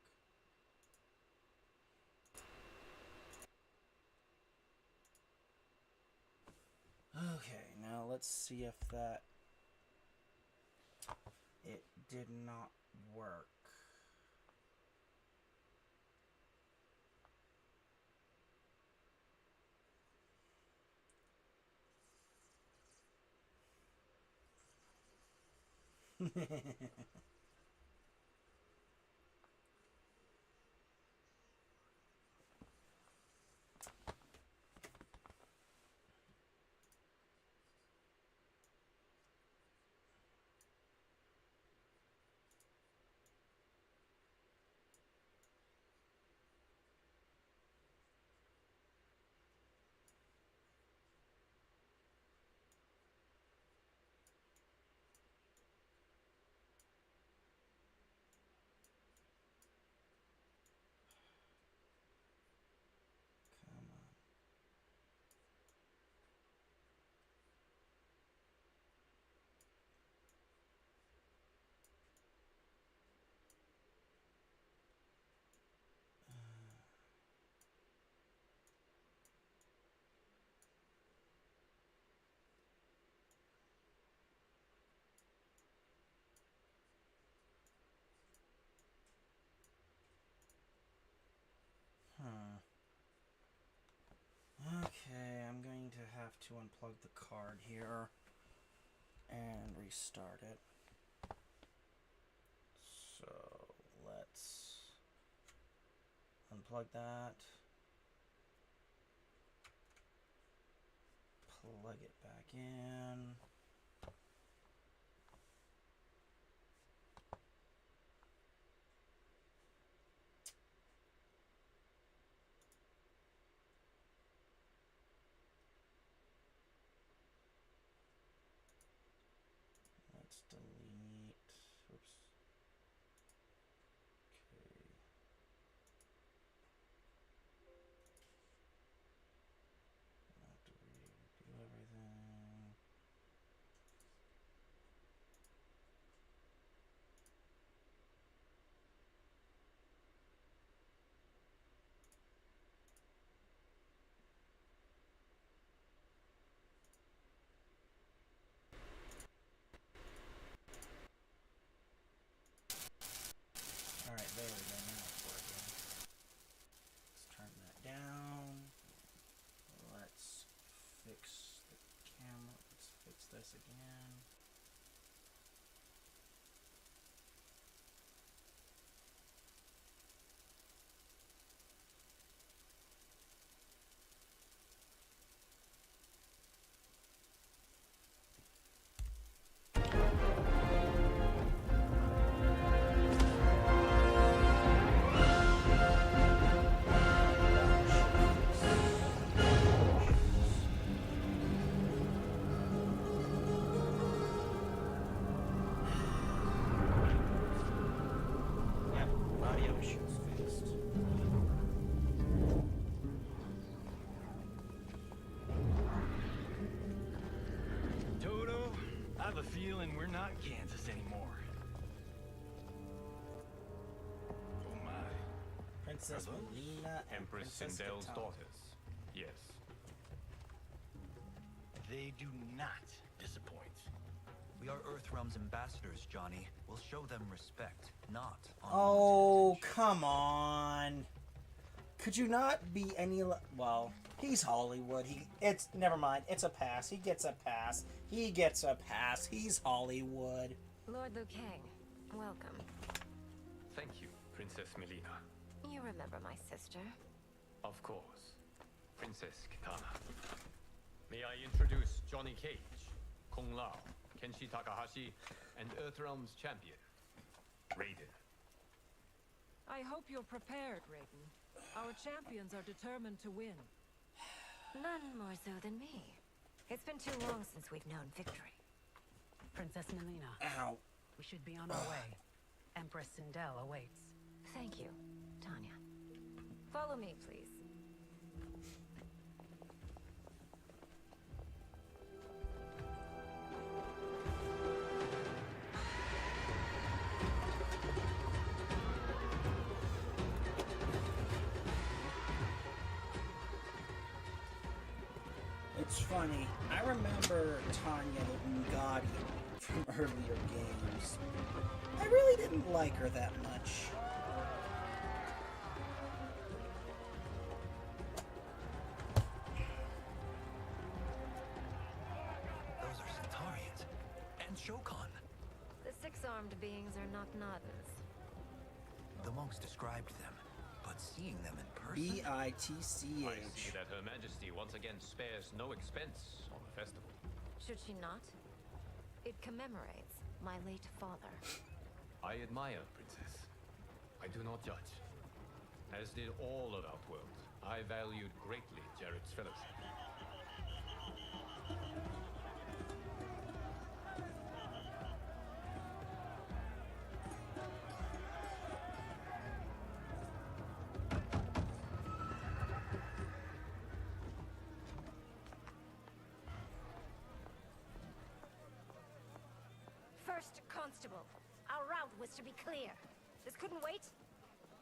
Okay, now let's see if that... It did not work. Okay, I'm going to have to unplug the card here and restart it. So let's unplug that, plug it back in. Let's delete. Oops. Okay. I have to redo everything. Alright, there we go. Now it's working. Let's turn that down. Let's fix the camera. Let's fix this again. have a feeling we're not Kansas anymore. Oh my. Princess Melina and Empress Princess Sindel's Katana. daughters. Yes. They do not disappoint. We are Earthrealm's ambassadors, Johnny. We'll show them respect, not Oh, come on. Could you not be any... Well, he's Hollywood. It's... Never mind. It's a pass. He gets a pass. He gets a pass. He's Hollywood. Lord Liu Kang, welcome. Thank you, Princess Melina. You remember my sister? Of course. Princess Kitana. May I introduce Johnny Cage, Kung Lao, Kenshi Takahashi, and Earthrealm's champion, Raiden. I hope you're prepared, Raiden. Our champions are determined to win. None more so than me. It's been too long since we've known victory. Princess Melina. Ow. We should be on our way. Empress Sindel awaits. Thank you, Tanya. Follow me, please. It's funny. I remember Tanya the Ungadi from earlier games. I really didn't like her that much. Those are Centaurians. And Shokan. The six-armed beings are not Nadans. The monks described them, but seeing them in person... B-I-T-C-H. I see that Her Majesty once again spares no expense on the festival. Should she not? It commemorates my late father. I admire, Princess. I do not judge. As did all of Outworld, I valued greatly Jarrett's fellowship. First Constable, our route was to be clear. This couldn't wait?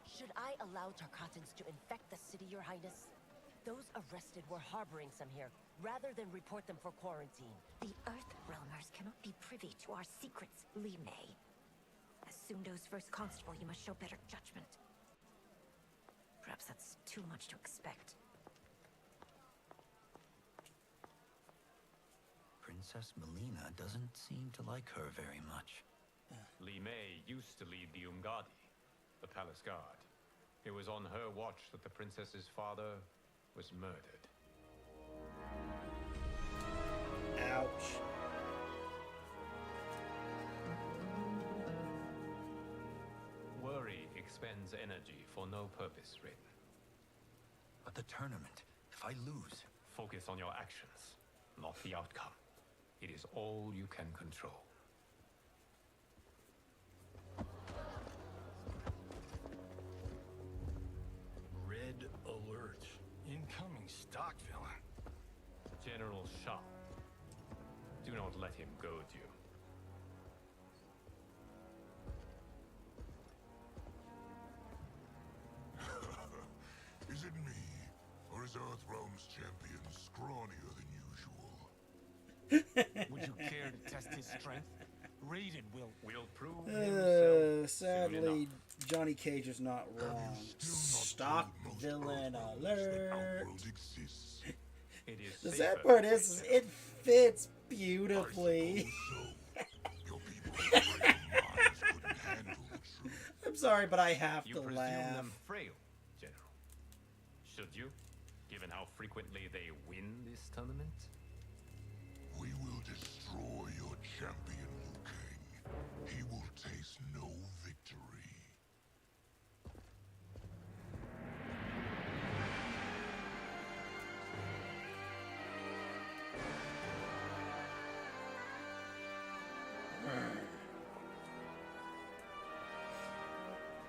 Should I allow Tarkatans to infect the city, Your Highness? Those arrested were harboring some here, rather than report them for quarantine. The Earthrealmers cannot be privy to our secrets, Li Mei. As Sundo's first constable, you must show better judgment. Perhaps that's too much to expect. Princess Melina doesn't seem to like her very much. Li Mei used to lead the Ungadi, the palace guard. It was on her watch that the princess's father was murdered. Ouch. Worry expends energy for no purpose, Raiden. But the tournament, if I lose... Focus on your actions, not the outcome. It is all you can control. Red alert. Incoming stock villain. General Shah. Do not let him goad you. Is it me? Or is Earthrealm's champion scrawnier than usual? Would you care to test his strength? Raiden will prove himself. Sadly, Johnny Cage is not wrong. Stock villain alert. It is The sad part is, it fits beautifully. I'm sorry, but I have You to presume laugh. them frail, General. Should you, given how frequently they win this tournament? We will destroy your champion, Liu Kang. He will taste no victory.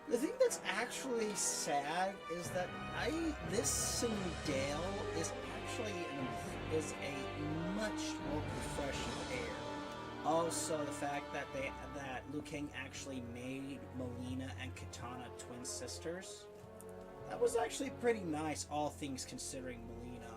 The thing that's actually sad is that this Sindel is actually is a much more professional air. Also, the fact that Liu Kang actually made Melina and Kitana twin sisters. That was actually pretty nice, all things considering, Melina.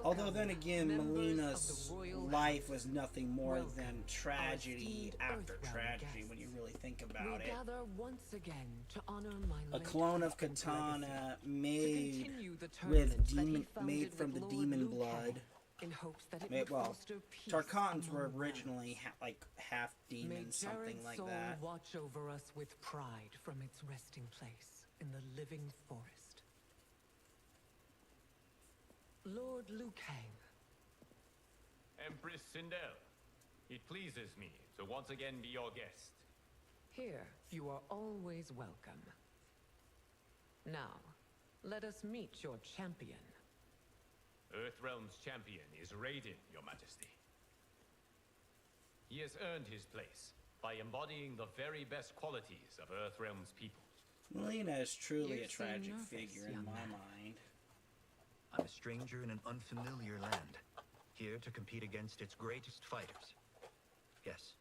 Although then again, Melina's life was nothing more than tragedy after tragedy when you really think about it. Gather once again to honor my A late clone of husband's Katana legacy. made The with tournament that he demon founded made from the with demon Lord Liu blood. Kang, in hopes that it Made, would well, foster peace Tarkatans were among originally like half May demons, something Jared's like soul that. watch over us with pride from its resting place in the living forest. Lord Liu Kang. Empress Sindel, it pleases me to once again be your guest. Here, you are always welcome. Now, let us meet your champion. Earthrealm's champion is Raiden, Your Majesty. He has earned his place by embodying the very best qualities of Earthrealm's people. Melina is truly You a tragic seem nervous, figure in young my man. mind. I'm a stranger in an unfamiliar land, here to compete against its greatest fighters. Yes,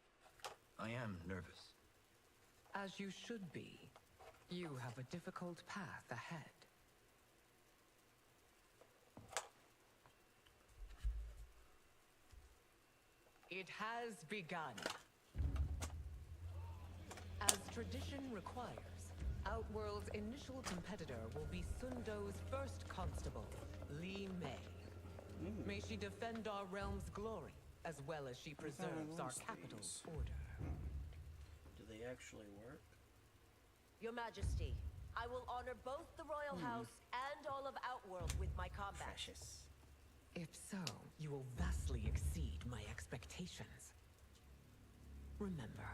I am nervous. As you should be. You have a difficult path ahead. It has begun. As tradition requires, Outworld's initial competitor will be Sundo's first constable, Li Mei. May she defend our realm's glory, as well as she preserves our capital's order. Do they actually work? Your Majesty, I will honor both the Royal House and all of Outworld with my combat. Precious. If so, you will vastly exceed my expectations. Remember,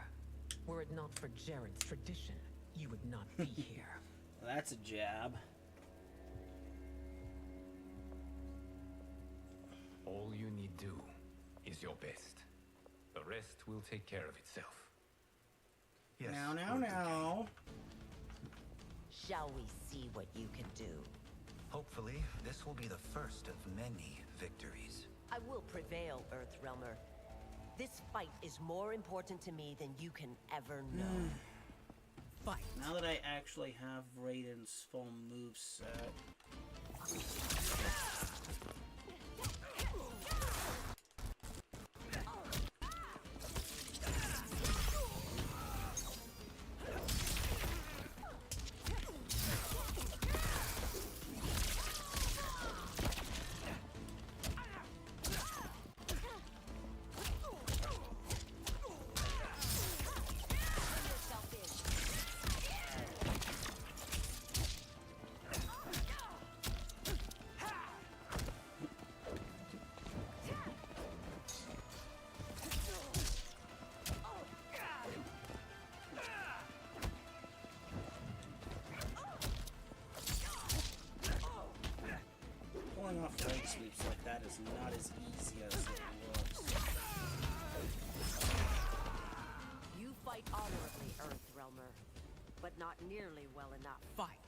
were it not for Jared's tradition, you would not be here. Well, that's a jab. All you need do is your best. The rest will take care of itself. Yes, Now. Shall we see what you can do? Hopefully, this will be the first of many victories. I will prevail, Earthrealmer. This fight is more important to me than you can ever know. Fight. Now that I actually have Raiden's full moveset. Pulling off leg sweeps like that is not as easy as it looks. You fight honorably, Earthrealmer, but not nearly well enough. Fight.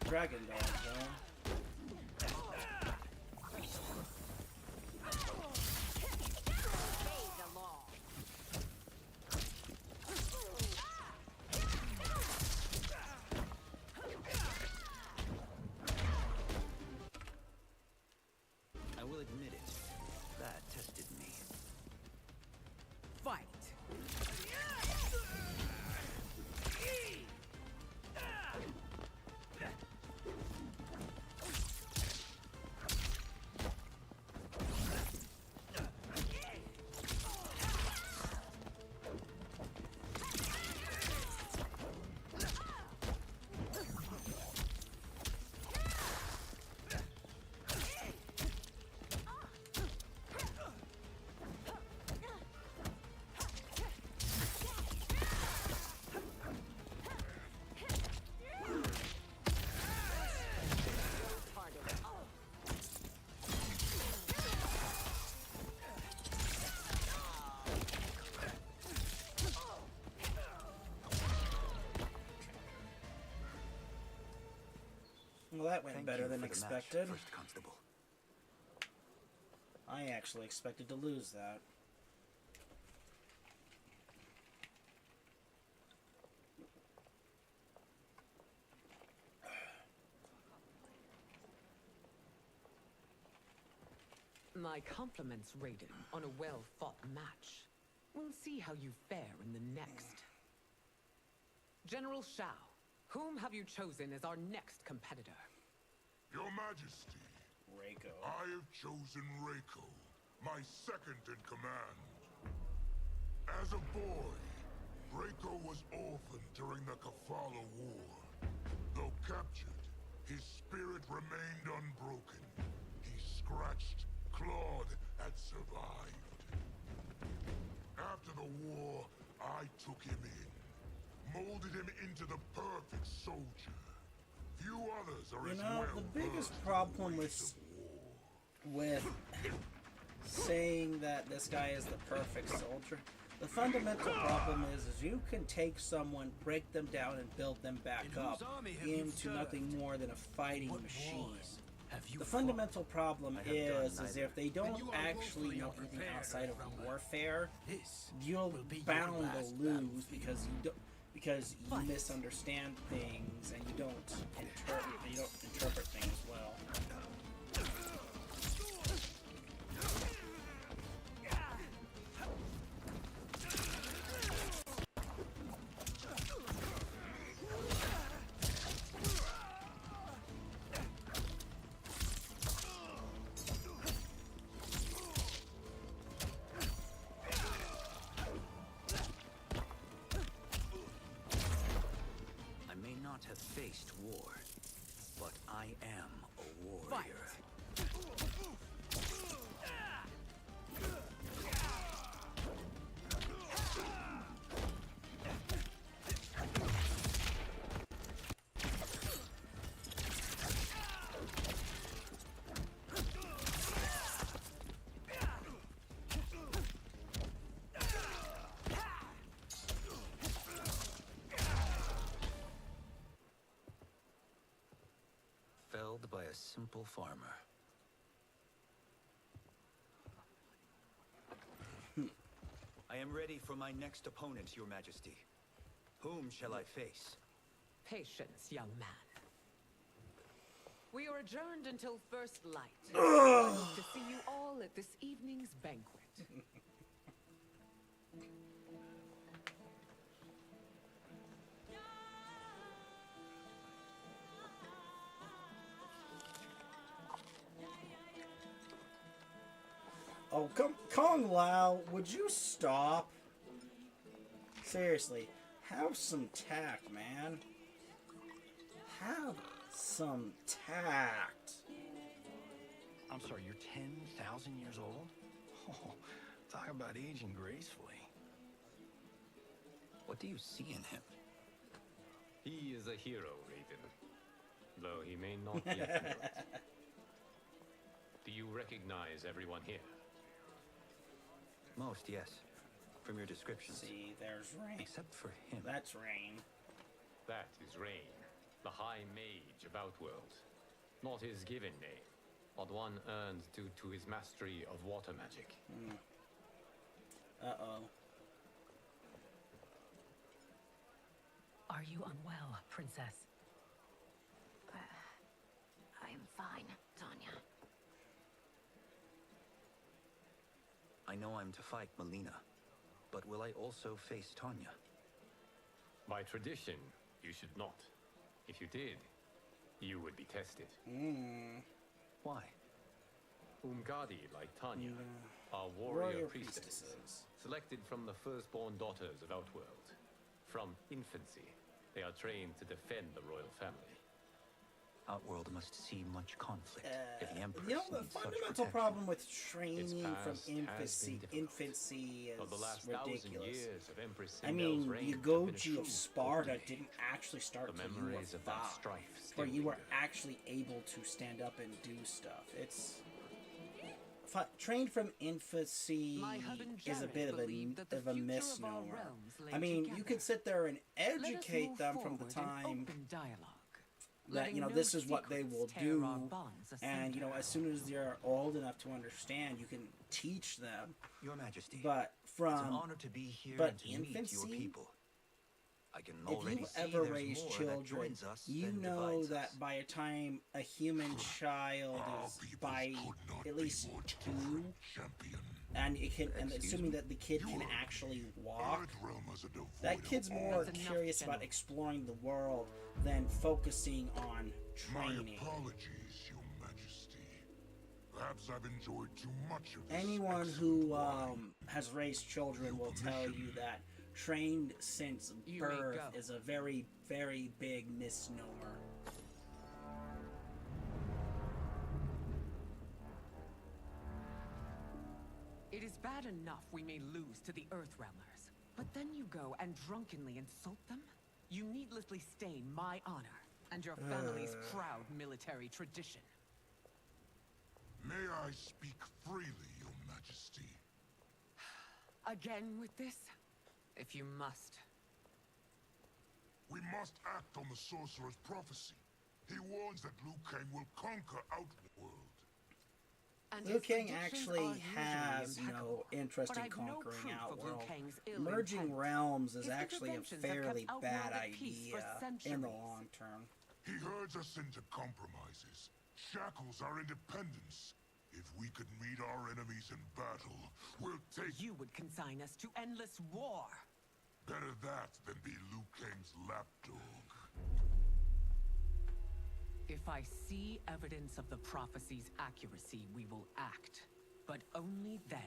Dragon Dog, though. I will admit it. That tested me. Fight. Well, that went Thank better you than for the match, expected. First Constable. I actually expected to lose that. My compliments, Raiden, on a well-fought match. We'll see how you fare in the next. General Shao, whom have you chosen as our next competitor? Your Majesty. Reiko. I have chosen Reiko, my second in command. As a boy, Reiko was orphaned during the Kafala War. Though captured, his spirit remained unbroken. He scratched, clawed, and survived. After the war, I took him in, molded him into the perfect soldier. Few others are as well the biggest problem with saying that this guy is the perfect soldier, the fundamental problem is you can take someone, break them down, and build them back up into nothing more than a fighting machine. The fundamental problem is if they don't actually know anything outside of warfare, you're bound to lose because you misunderstand things and you don't interpret things well. Have faced war, but I am a warrior. Felled by a simple farmer. I am ready for my next opponent, Your Majesty. Whom shall I face? Patience, young man. We are adjourned until first light. I hope to see you all at this evening's banquet. Oh, Kong Lao, would you stop? Seriously, have some tact, man. Have some tact. I'm sorry, you're 10,000 years old? Oh, talk about aging gracefully. What do you see in him? He is a hero, Raiden. Though he may not yet know it. Do you recognize everyone here? Most, yes. From your descriptions. See, there's Rain. Except for him. That's Rain. That is Rain, the High Mage of Outworld. Not his given name, but one earned due to his mastery of water magic. Uh-oh. Are you unwell, Princess? I'm fine, Tanya. I know I'm to fight Melina, but will I also face Tanya? By tradition, you should not. If you did, you would be tested. Why? Umgadi, like Tanya, are warrior priestesses, selected from the firstborn daughters of Outworld. From infancy, they are trained to defend the royal family. Outworld must see much conflict if the Empress The needs such fundamental protection. problem with training from Its past has been difficult. infancy Of the is last ridiculous. 1,000 years of Empress I Sindel's mean, reign have been a Yugoji true of Sparta opening. didn't actually start The till you were memories of that 5, strife where still you were linger. actually able to stand up and do stuff. It's trained from infancy is a bit of a misnomer. I mean, you could sit there and educate them from the time that, you know, this is what they will do, and, you know, as soon as they're old enough to understand, you can teach them. Your Majesty, but from it's an honor to be here but and to meet infancy, your people. I can if already you see ever there's raise more that children, joins us you than know divides that us. by the time a human child is by at least 2, and it can, and assuming that the kid can actually walk, that kid's more curious about exploring the world than focusing on training. My apologies, Your Majesty. Perhaps I've enjoyed too much of this. Anyone who has raised children will tell you that trained since birth is a very, very big misnomer. It is bad enough we may lose to the Earthrealmers, but then you go and drunkenly insult them? You needlessly stain my honor and your family's proud military tradition. May I speak freely, Your Majesty? Again with this? If you must. We must act on the sorcerer's prophecy. He warns that Liu Kang will conquer Outworld. And Liu Kang actually has no interest in conquering Outworld. Merging realms is actually a fairly bad idea in the long term. He herds us into compromises, shackles our independence. If we could meet our enemies in battle, we'll take... You would consign us to endless war. Better that than be Liu Kang's lapdog. If I see evidence of the prophecy's accuracy, we will act. But only then,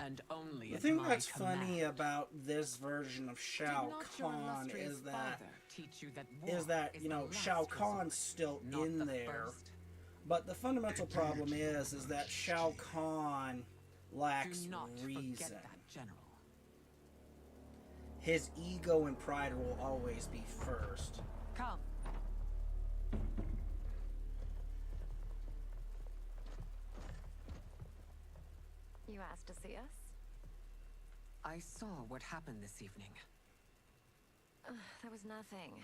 and only The at thing my that's command. funny about this version of Shao Kahn is that you know, Shao Kahn's still in there. But the fundamental problem is that Shao Kahn lacks reason. His ego and pride will always be first. Come. You asked to see us? I saw what happened this evening. There was nothing.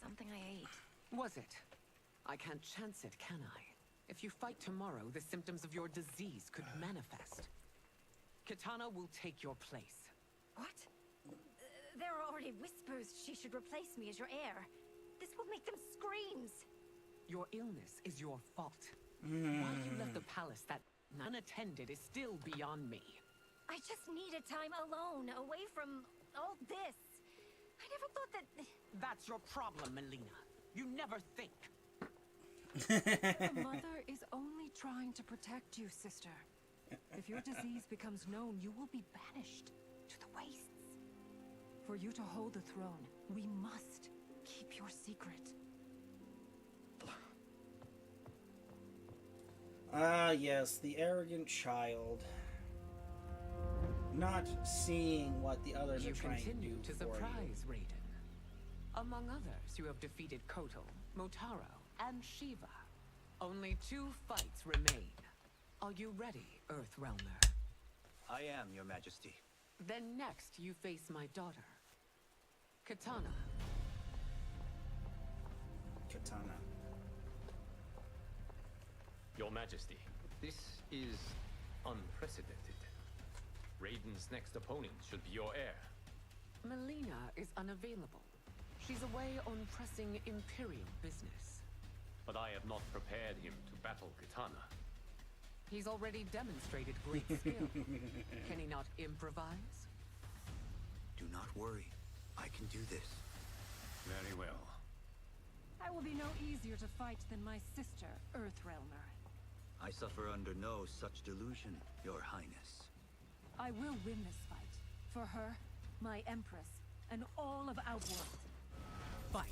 Something I ate. Was it? I can't chance it, can I? If you fight tomorrow, the symptoms of your disease could manifest. Kitana will take your place. What? There are already whispers she should replace me as your heir. This will make them screams. Your illness is your fault. Why you left the palace that unattended is still beyond me. I just needed time alone, away from all this. I never thought that... That's your problem, Melina. You never think. The mother is only trying to protect you, sister. If your disease becomes known, you will be banished to the wastes. For you to hold the throne, we must keep your secret. Ah, yes, the arrogant child. Not seeing what the others are trying to do You continue to for surprise Raiden. Among others, you have defeated Kotal, Motaro, and Shiva. Only 2 fights remain. Are you ready, Earthrealmer? I am, Your Majesty. Then next, you face my daughter, Kitana. Kitana. Your Majesty, this is unprecedented. Raiden's next opponent should be your heir. Melina is unavailable. She's away on pressing Imperial business. But I have not prepared him to battle Kitana. He's already demonstrated great skill. Can he not improvise? Do not worry. I can do this. Very well. I will be no easier to fight than my sister, Earthrealmer. I suffer under no such delusion, Your Highness. I will win this fight. For her, my Empress, and all of Outworld. Fight.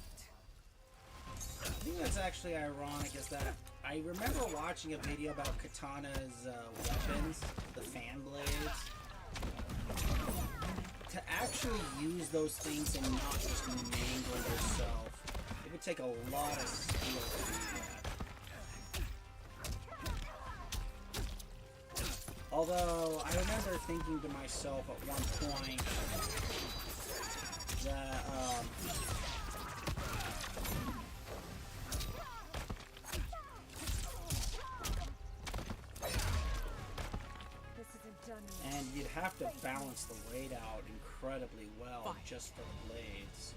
I think that's actually ironic is that I remember watching a video about Kitana's weapons, the fan blades. To actually use those things and not just mangle yourself, it would take a lot of skill to do that. Although, I remember thinking to myself at one point that, balance the weight out incredibly well just for the blades.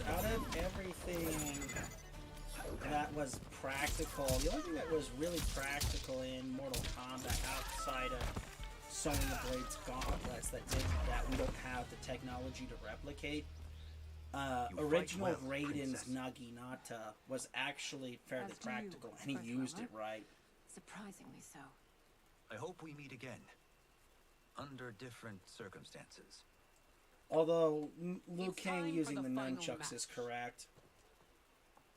Out of everything that was practical, the only thing that was really practical in Mortal Kombat outside of Sonya Blade's gauntlets that we don't have the technology to replicate, original well, Raiden's Naginata was actually fairly practical, and he used it right. Surprisingly so. I hope we meet again, under different circumstances. Although Liu Kang using the nunchucks is correct.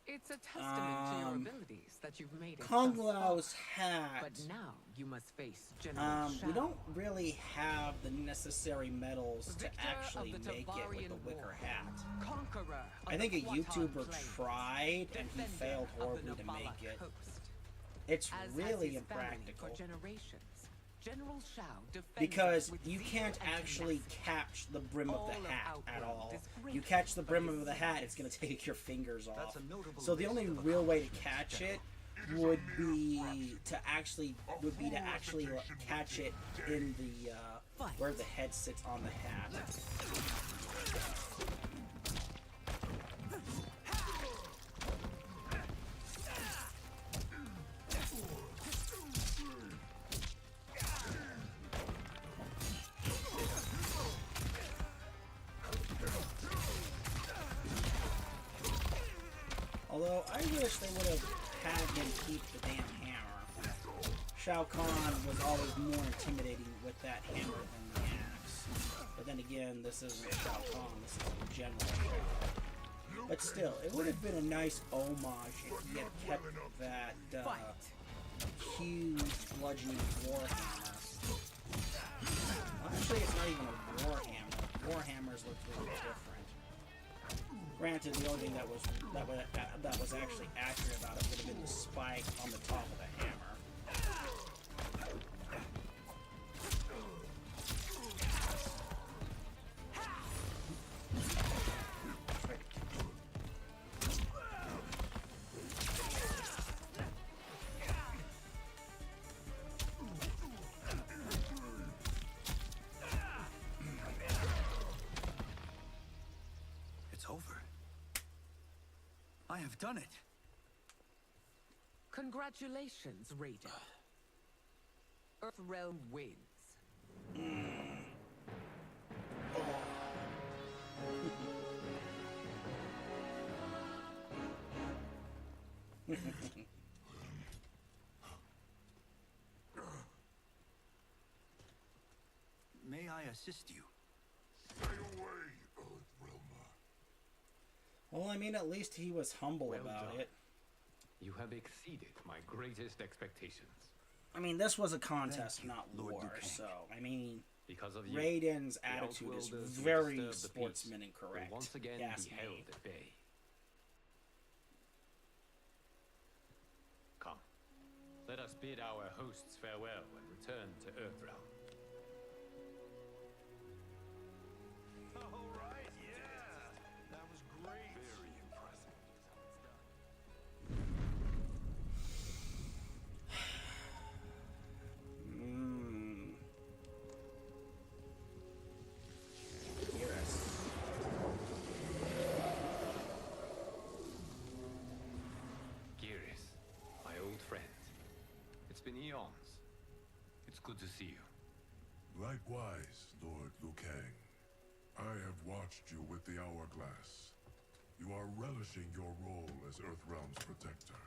It's a testament to your abilities that you've made it. Kung Lao's hat. But now you must face General Shao. We don't really have the necessary metals to actually make it with the wicker hat. Conqueror I think a YouTuber tried and he failed horribly to make it. It's really impractical. General Shao because you can't actually catch the brim of the hat at all. You catch the brim of the hat, it's going to take your fingers off. So the only real way to catch it would be to actually catch it in the where the head sits on the hat. Although, I wish they would have had him keep the damn hammer. Shao Kahn was always more intimidating with that hammer than the axe. But then again, this isn't Shao Kahn, this is the General Shao. But still, it would have been a nice homage if he had kept that huge bludgeoning warhammer. Actually, it's not even a warhammer. Warhammers look really different. Granted, the only thing that was actually accurate about it would have been the spike on the top of the hammer. I have done it. Congratulations, Raiden. Earthrealm wins. May I assist you? Stay away, Earthrealmer. Well, I mean, at least he was humble about it. You have exceeded my greatest expectations. I mean, this was a contest, not war, so, I mean, because of you, Raiden's attitude is very sportsman incorrect. Once again be held at bay. Come, let us bid our hosts farewell and return to Earthrealm. All right, yeah, that was great. Very impressive. Geras, my old friend. It's been eons. It's good to see you. Likewise, Lord Liu Kang. I have watched you with the hourglass. You are relishing your role as Earthrealm's protector.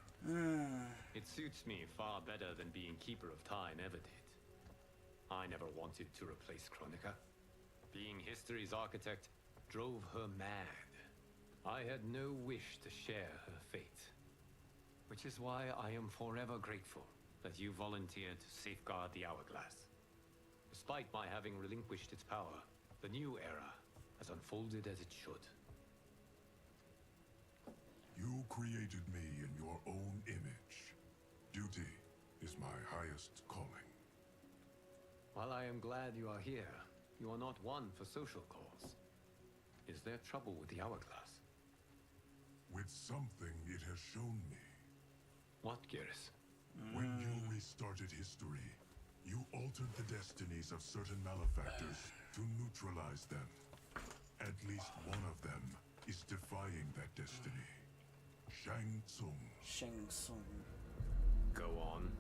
It suits me far better than being Keeper of Time ever did. I never wanted to replace Kronika. Being history's architect drove her mad. I had no wish to share her fate. Which is why I am forever grateful that you volunteered to safeguard the hourglass. Despite my having relinquished its power, the new era has unfolded as it should. You created me in your own image. Duty is my highest calling. While I am glad you are here, you are not one for social calls. Is there trouble with the hourglass? With something it has shown me. What, Geras? When you restarted history, you altered the destinies of certain malefactors to neutralize them. At least one of them is defying that destiny. Shang Tsung. Shang Tsung. Go on.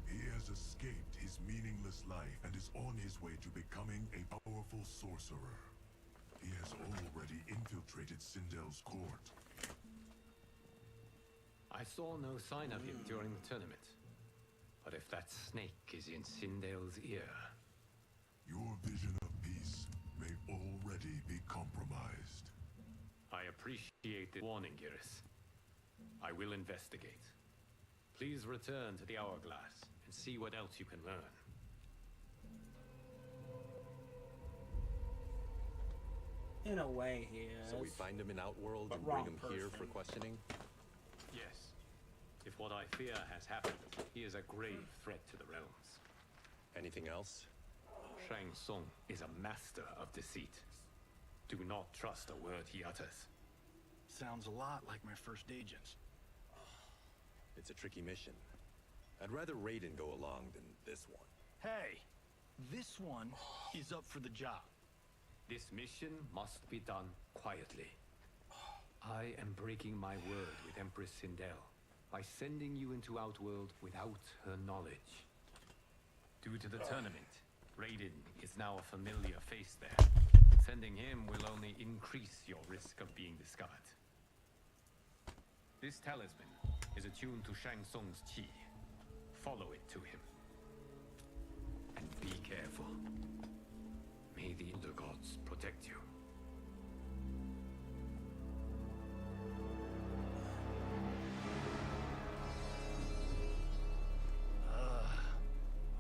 He has escaped his meaningless life and is on his way to becoming a powerful sorcerer. He has already infiltrated Sindel's court. I saw no sign of him during the tournament. But if that snake is in Sindel's ear... Your vision of peace may already be compromised. I appreciate the warning, Geras. I will investigate. Please return to the hourglass and see what else you can learn. In a way, he is. So we find him in Outworld But and bring wrong him here for person. questioning? Yes. If what I fear has happened, he is a grave threat to the realms. Anything else? Shang Tsung is a master of deceit. Do not trust a word he utters. Sounds a lot like my first agents. It's a tricky mission. I'd rather Raiden go along than this one. Hey, this one is up for the job. This mission must be done quietly. I am breaking my word with Empress Sindel by sending you into Outworld without her knowledge. Due to the tournament, Raiden is now a familiar face there. Sending him will only increase your risk of being discovered. This talisman is attuned to Shang Tsung's chi. Follow it to him. And be careful. May the Undergods protect you.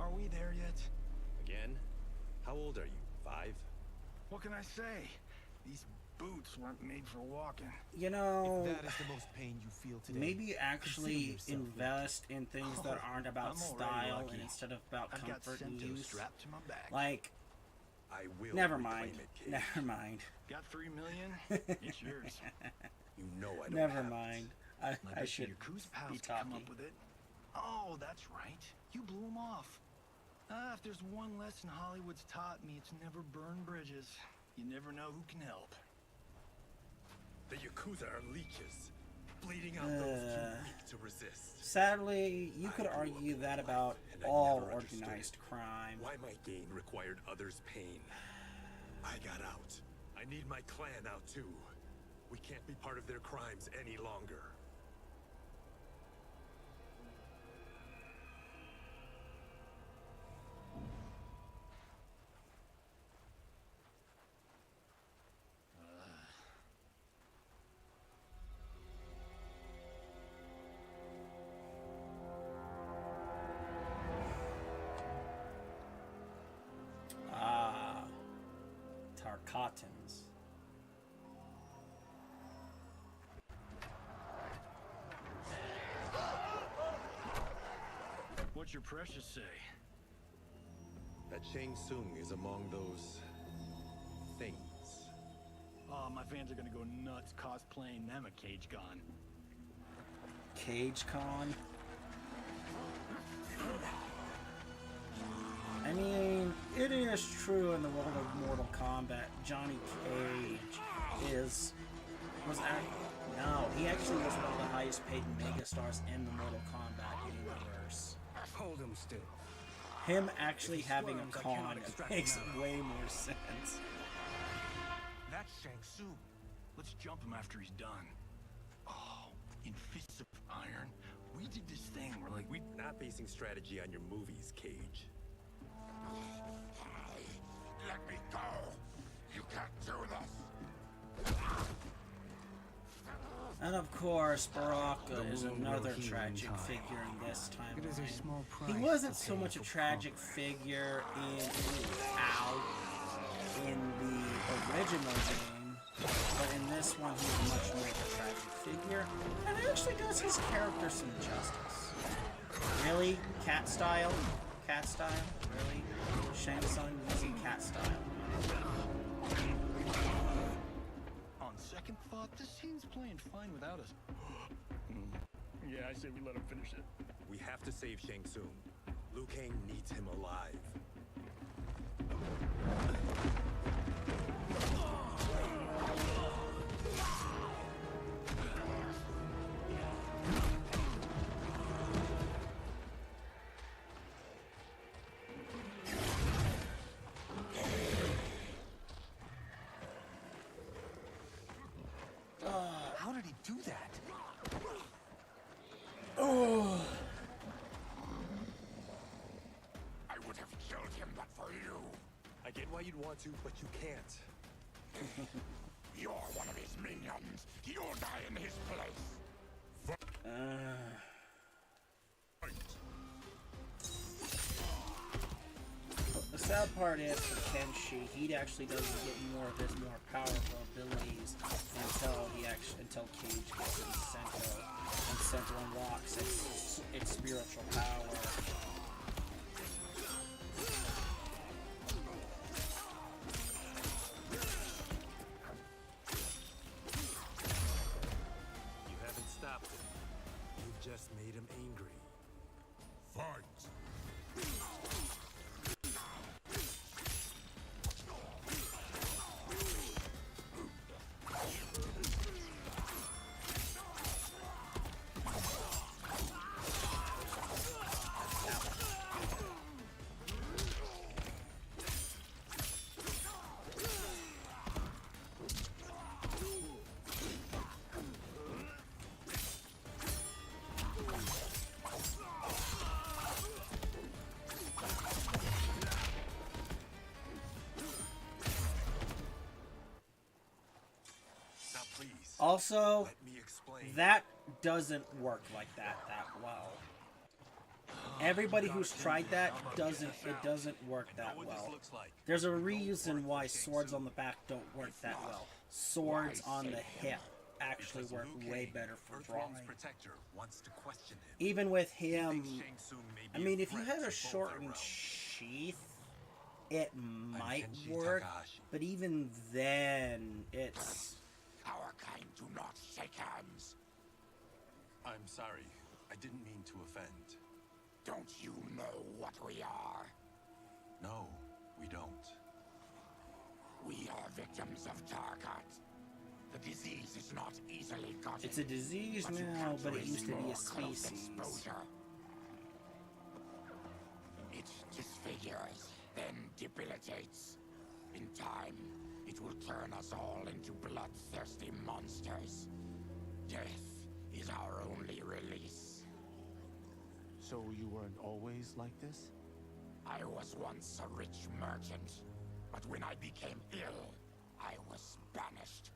Are we there yet? Again? How old are you? 5? What can I say? These boots weren't made for walking. You know, If that is the most pain you feel today, maybe actually consider yourself invest in things that aren't about I'm already style lucky. and instead of about I've got comfort and Sento use. strapped to my back. Like, I will never reclaim mind. it, Cage. Never mind. Got 3 million? It's yours. You know I don't Never have mind. I I bet should your Yakuza be pals can come talking. up with it. Oh, that's right. You blew him off. If there's one lesson Hollywood's taught me, it's never burn bridges. You never know who can help. The Yakuza are leeches, bleeding out those too weak to resist. Sadly, you could argue that about and I all never understood organized crime. Why my gain required others' pain. I got out. I need my clan out too. We can't be part of their crimes any longer. Ah, Tarkatans. What's your precious say? That Shang Tsung is among those things. Oh, my fans are gonna go nuts cosplaying them a Cage Con. Cage Con. I mean, it is true in the world of Mortal Kombat, Johnny Cage he actually was one of the highest paid megastars in the Mortal Kombat universe. Hold him still. Him actually having a con makes way more sense. That's Shang Tsung. Let's jump him after he's done. Oh, in Fists of Iron, we did this thing where like we... Not basing strategy on your movies, Cage. Let me go! You can't do this! And of course, Baraka is another tragic figure in this timeline. He wasn't so much a tragic figure in in the original game, but in this one he's much more of a tragic figure, and actually does his character some justice. Really? Cat style? Cat style? Really? Shang Tsung using cat style. On second thought, this scene's playing fine without us. Yeah, I say we let him finish it. We have to save Shang Tsung. Liu Kang needs him alive. How did he do that? Oh. I would have killed him but for you. I get why you'd want to, but you can't. You're one of his minions. You'll die in his place. The sad part is for Kenshi, he actually doesn't get more of his more powerful abilities until Cage gets in Sento, and Sento unlocks its spiritual power. You haven't stopped him. You've just made him angry. Fight. Also, that doesn't work like that well. Everybody who's tried that doesn't work that well. There's a reason why swords on the back don't work that well. Swords on the hip actually work way better for drawing. Even with him, I mean, if you had a shortened sheath, it might work, but even then, it's... Our kind do not shake hands. I'm sorry. I didn't mean to offend. Don't you know what we are? No, we don't. We are victims of Tarkat. The disease is not easily gotten. It's a disease now, but it used to be a species. It disfigures, then debilitates. In time, it will turn us all into bloodthirsty monsters. Death is our only release. So you weren't always like this? I was once a rich merchant, but when I became ill, I was banished.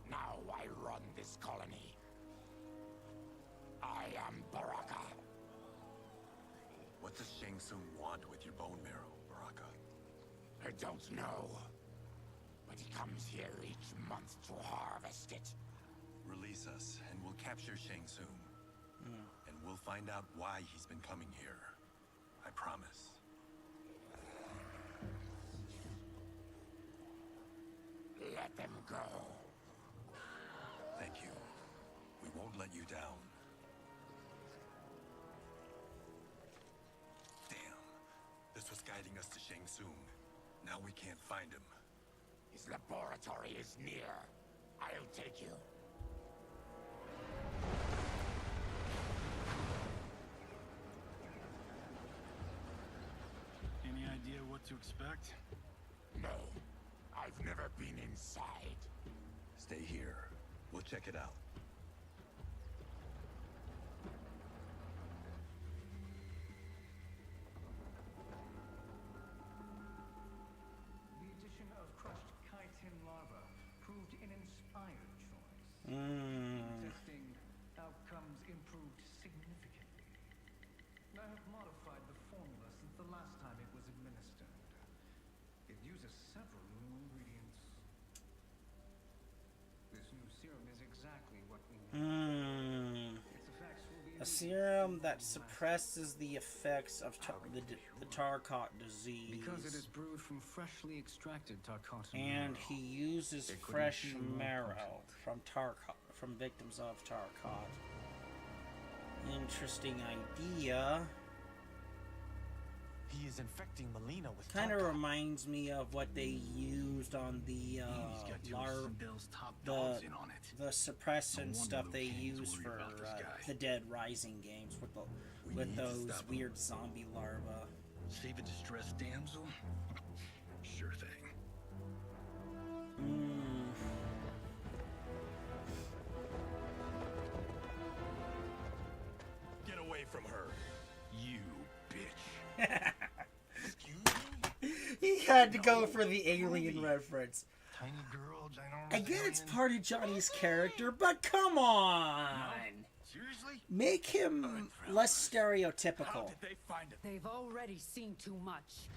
Now I run this colony. I am Baraka. What does Shang Tsung want with your bone marrow, Baraka? I don't know. But he comes here each month to harvest it. Release us, and we'll capture Shang Tsung. And we'll find out why he's been coming here. I promise. Let them go. Thank you. We won't let you down. Damn. This was guiding us to Shang Tsung. Now we can't find him. His laboratory is near. I'll take you. Any idea what to expect? No. I've never been inside. Stay here. We'll check it out. The addition of crushed chitin lava proved an inspired choice. Testing outcomes improved significantly. I have modified the formula since the last time it was administered. It uses several new ingredients. This new serum is exactly what we need. Its effects will be A serum that suppresses the effects of the Tarkot disease. Because it is brewed from freshly extracted Tarkot and marrow. he uses It could fresh be more marrow from victims of Tarkot. Interesting idea. He is infecting Melina with Kind of Tarkot. reminds me of what they used on the the suppressant stuff they use for the Dead Rising games with those weird zombie larvae. Save a distressed damsel? Sure thing. Get away from her. You bitch. He had to go for the alien reference. Tiny girl, ginormous I get it's alien. part of Johnny's character, but come on! Seriously? Make him less stereotypical. They find it. They've already seen too much.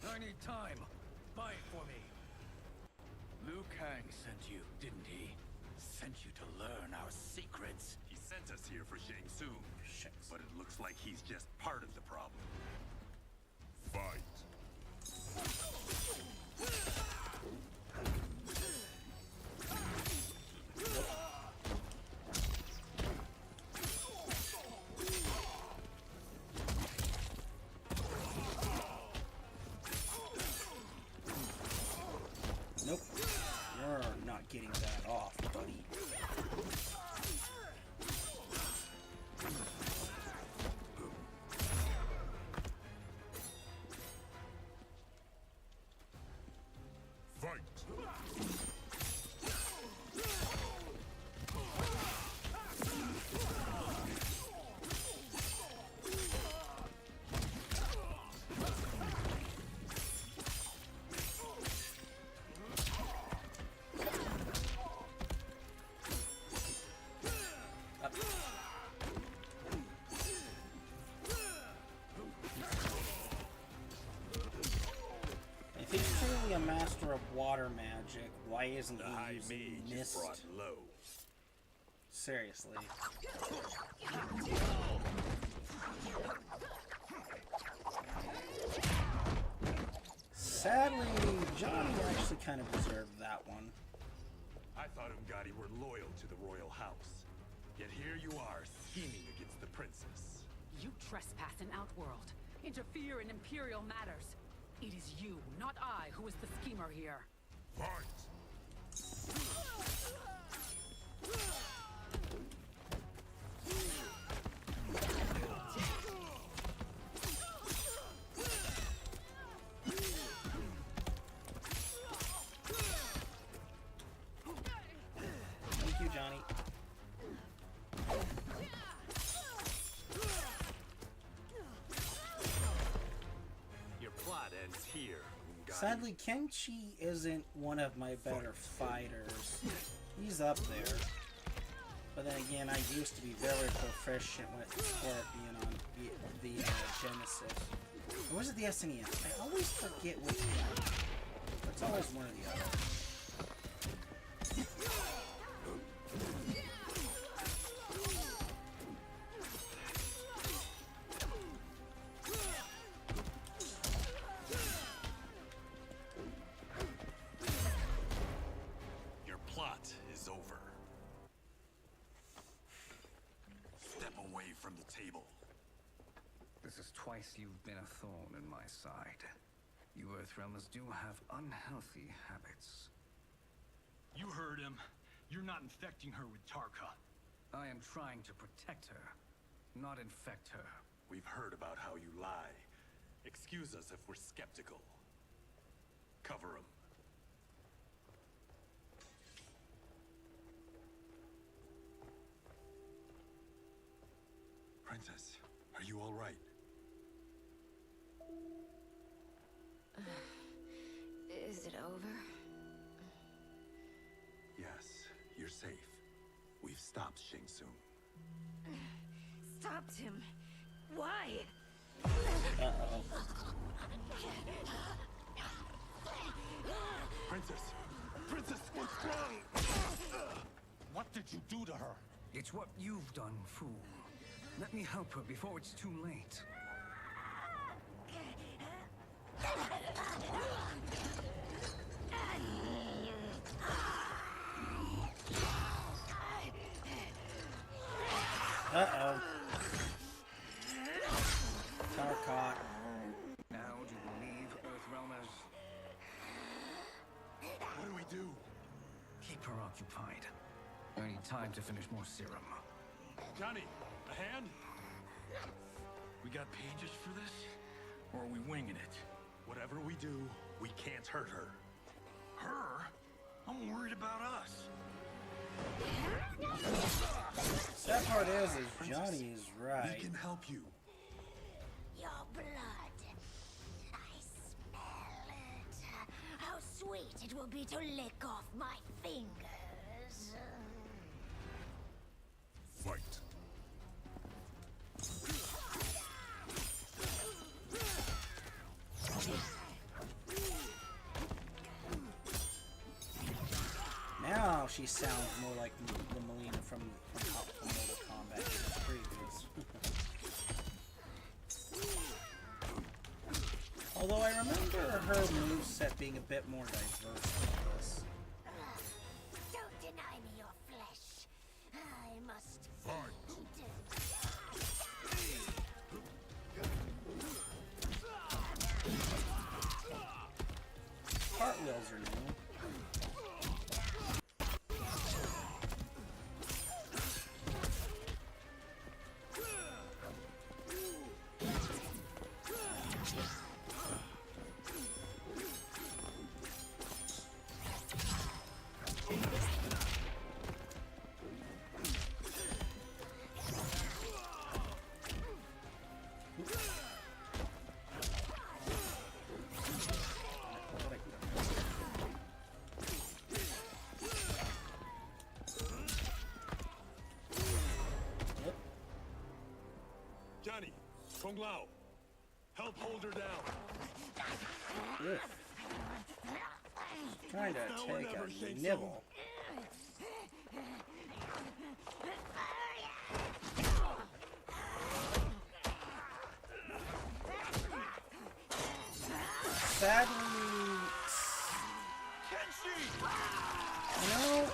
I need time. Buy it for me. Liu Kang sent you, didn't he? Sent you to learn our secrets. He sent us here for Shang Tsung, but it looks like he's just part of the problem. Fight. Nope. You're not getting that off, buddy. Fight. If he's truly a master of water magic, why isn't The he High using Mage is mist? brought low. Seriously. Sadly, Johnny actually kind of deserved that one. I thought Umgadi were loyal to the royal house. Yet here you are, scheming against the princess. You trespass in Outworld. Interfere in Imperial matters. It is you, not I, who is the schemer here. Fight. Thank you, Johnny. Your plot ends here, Umgadi. Sadly, Kenshi isn't one of my better fighters. He's up there. But then again, I used to be very proficient with Scorpion on the Genesis. Or was it the SNES? I always forget which one. It's always one or the other. Your plot is over. Step away from the table. This is twice you've been a thorn in my side. You Earthrealmers do have unhealthy habits. You heard him. You're not infecting her with Tarka. I am trying to protect her, not infect her. We've heard about how you lie. Excuse us if we're skeptical. Cover him. Princess, are you all right? Is it over? Yes, you're safe. We've stopped Shang Tsung. Stopped him? Why? Uh-oh. Princess! Princess, what's wrong? What did you do to her? It's what you've done, fool. Let me help her before it's too late. Uh-oh. Car caught. Now do you believe, Earthrealmers? What do we do? Keep her occupied. I need time to finish more serum. Johnny, a hand? We got pages for this? Or are we winging it? Whatever we do, we can't hurt her. Her? I'm worried about us. Sad part is Johnny is right. We can help you. Your blood. I smell it. How sweet it will be to lick off my fingers. Fight. Now she sounds more like the Melina from Mortal Kombat. That's previous. Although I remember her moveset being a bit more diverse than this. Don't deny me your flesh. I must Fight. Cartwheels are new. Johnny, Kung Lao, help hold her down. Ugh. Trying to take a nibble. Sadly,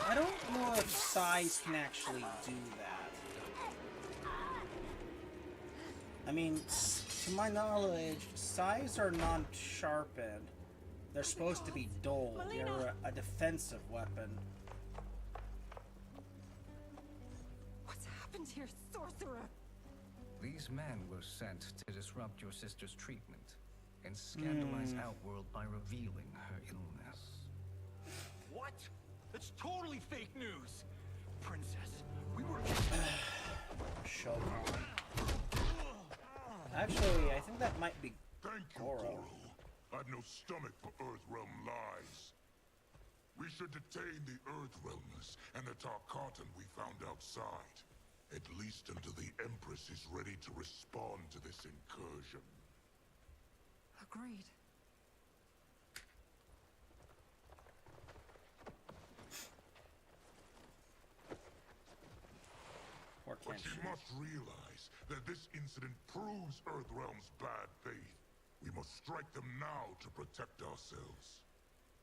I don't know if size can actually do that. I mean, to my knowledge, size are non-sharpened. They're supposed to be dull. They're a defensive weapon. What's happened here, sorcerer? These men were sent to disrupt your sister's treatment and scandalize Outworld by revealing her illness. What? That's totally fake news! Princess, we were... Shogun. Actually, I think that might be Goro. I've no stomach for Earthrealm lies. We should detain the Earthrealmers and the Tarkatan we found outside. At least until the Empress is ready to respond to this incursion. Agreed. But you must realize that this incident proves Earthrealm's bad faith. We must strike them now to protect ourselves.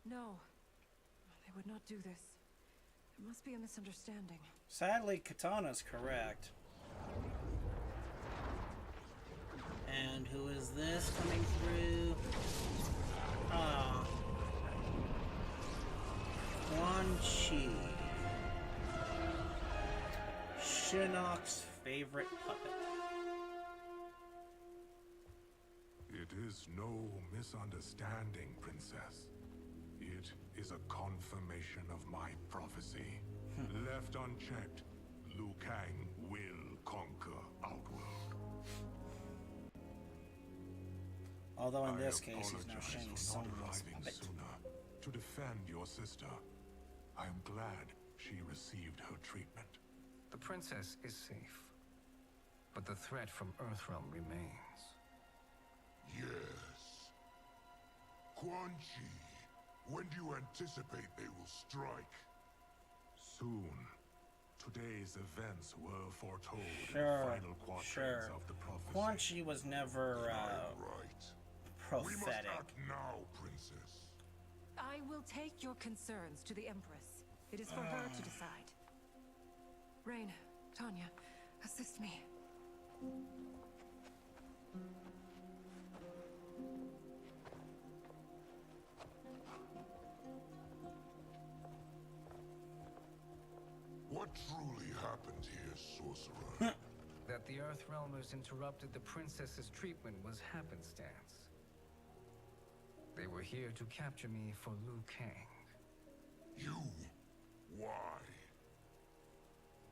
No. They would not do this. There must be a misunderstanding. Sadly, Katana's correct. And who is this coming through? Ah. Quan Chi. Shinnok's favorite puppet. It is no misunderstanding, Princess. It is a confirmation of my prophecy. Left unchecked, Liu Kang will conquer Outworld. Although in this I case he's now apologize showing for some not of his arriving puppet. sooner to defend your sister. I am glad she received her treatment. The princess is safe, but the threat from Earthrealm remains. Yes. Quan Chi, when do you anticipate they will strike? Soon. Today's events were foretold in the Sure, final quatrains of the prophecy. Quan Chi was never Right. We must prophetic. act now, Princess. I will take your concerns to the Empress. It is for her to decide. Rain, Tanya, assist me. What truly happened here, sorcerer? That the Earthrealmers interrupted the princess's treatment was happenstance. They were here to capture me for Liu Kang. You? Why?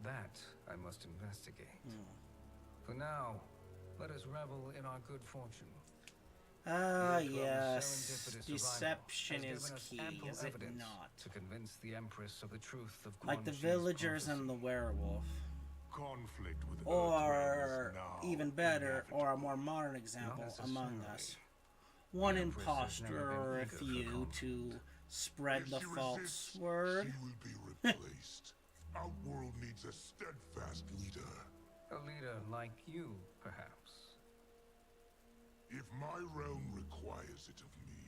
That I must investigate. For now, let us revel in our good fortune. Yes. Deception is key, is it not? To convince the Empress of the truth of Like the Quan Chi's villagers prophecy. and the werewolf. Conflict with Or, Earthrealm is now even better, or a more modern example, Among Us. One impostor or a few to spread the false word. She will be replaced. Outworld needs a steadfast leader. A leader like you, perhaps. If my realm requires it of me,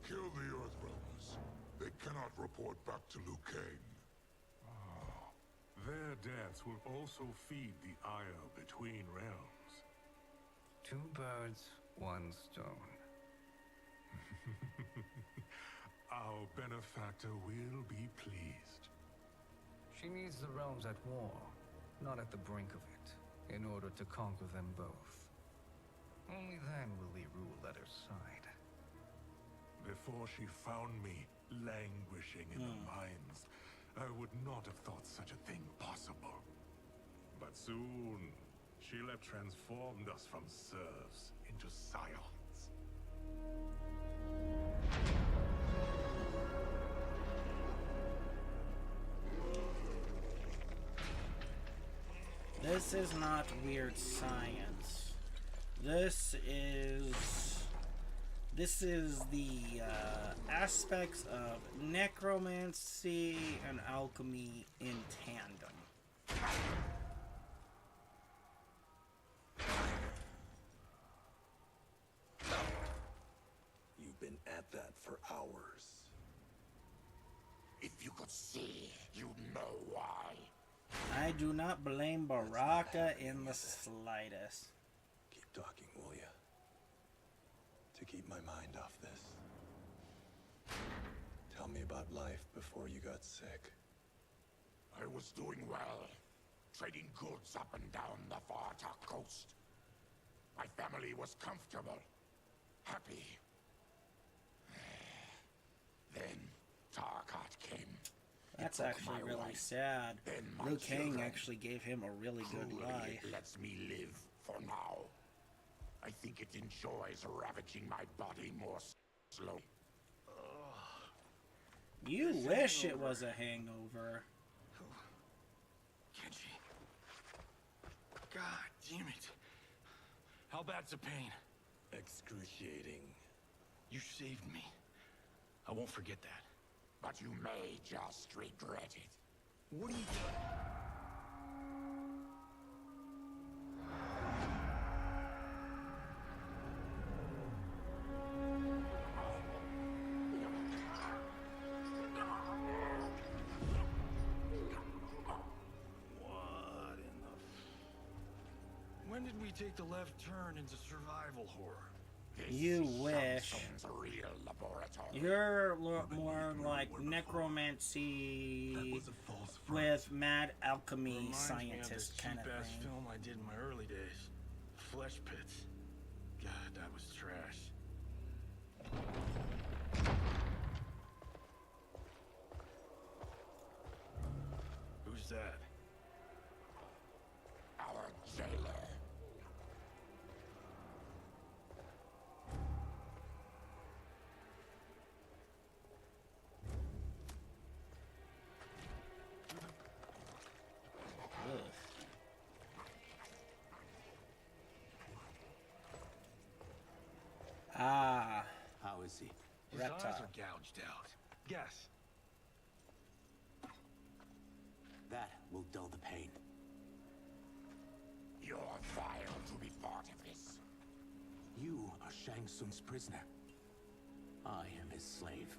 kill the Earthrealmers. They cannot report back to Liu Kang. Their deaths will also feed the ire between realms. Two birds, one stone. Our benefactor will be pleased. She needs the realms at war, not at the brink of it, in order to conquer them both. Only then will we rule at her side. Before she found me languishing in the mines, I would not have thought such a thing possible. But soon, she'll have transformed us from serfs into scions. This is not weird science. This is the aspects of necromancy and alchemy in tandem. You've been at that for hours. If you could see, you'd know why. I do not blame Baraka in the slightest. Keep talking, will ya? To keep my mind off this. Tell me about life before you got sick. I was doing well, trading goods up and down the Varta coast. My family was comfortable, happy. Then Tarkat came. That's actually really sad. Liu Kang actually gave him a really good life. It lets me live for now. I think it enjoys ravaging my body more slowly. You wish it was a hangover. Kenji. God damn it. How bad's the pain? Excruciating. You saved me. I won't forget that. But you may just regret it. What are you What in the... When did we take the left turn into survival horror? You wish. A real laboratory. You're more like necromancy with mad alchemy scientist kind of cheap-ass thing. film I did in my early days. Flesh Pits. God, that was trash. Who's that? Our jailer. His eyes Reptile. are gouged out. Guess. That will dull the pain. You're vile to be part of this. You are Shang Tsung's prisoner. I am his slave.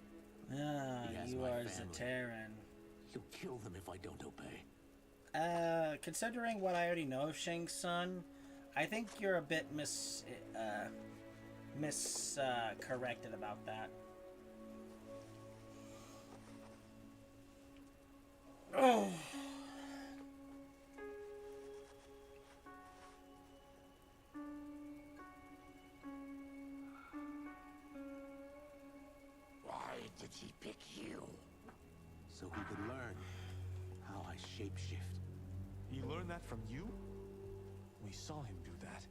Ah, He has you my are family. Zaterran. He'll kill them if I don't obey. Considering what I already know of Shang Tsung, I think you're a bit corrected about that. Oh. Why did he pick you? So he could learn how I shapeshift. He learned that from you? We saw him do that.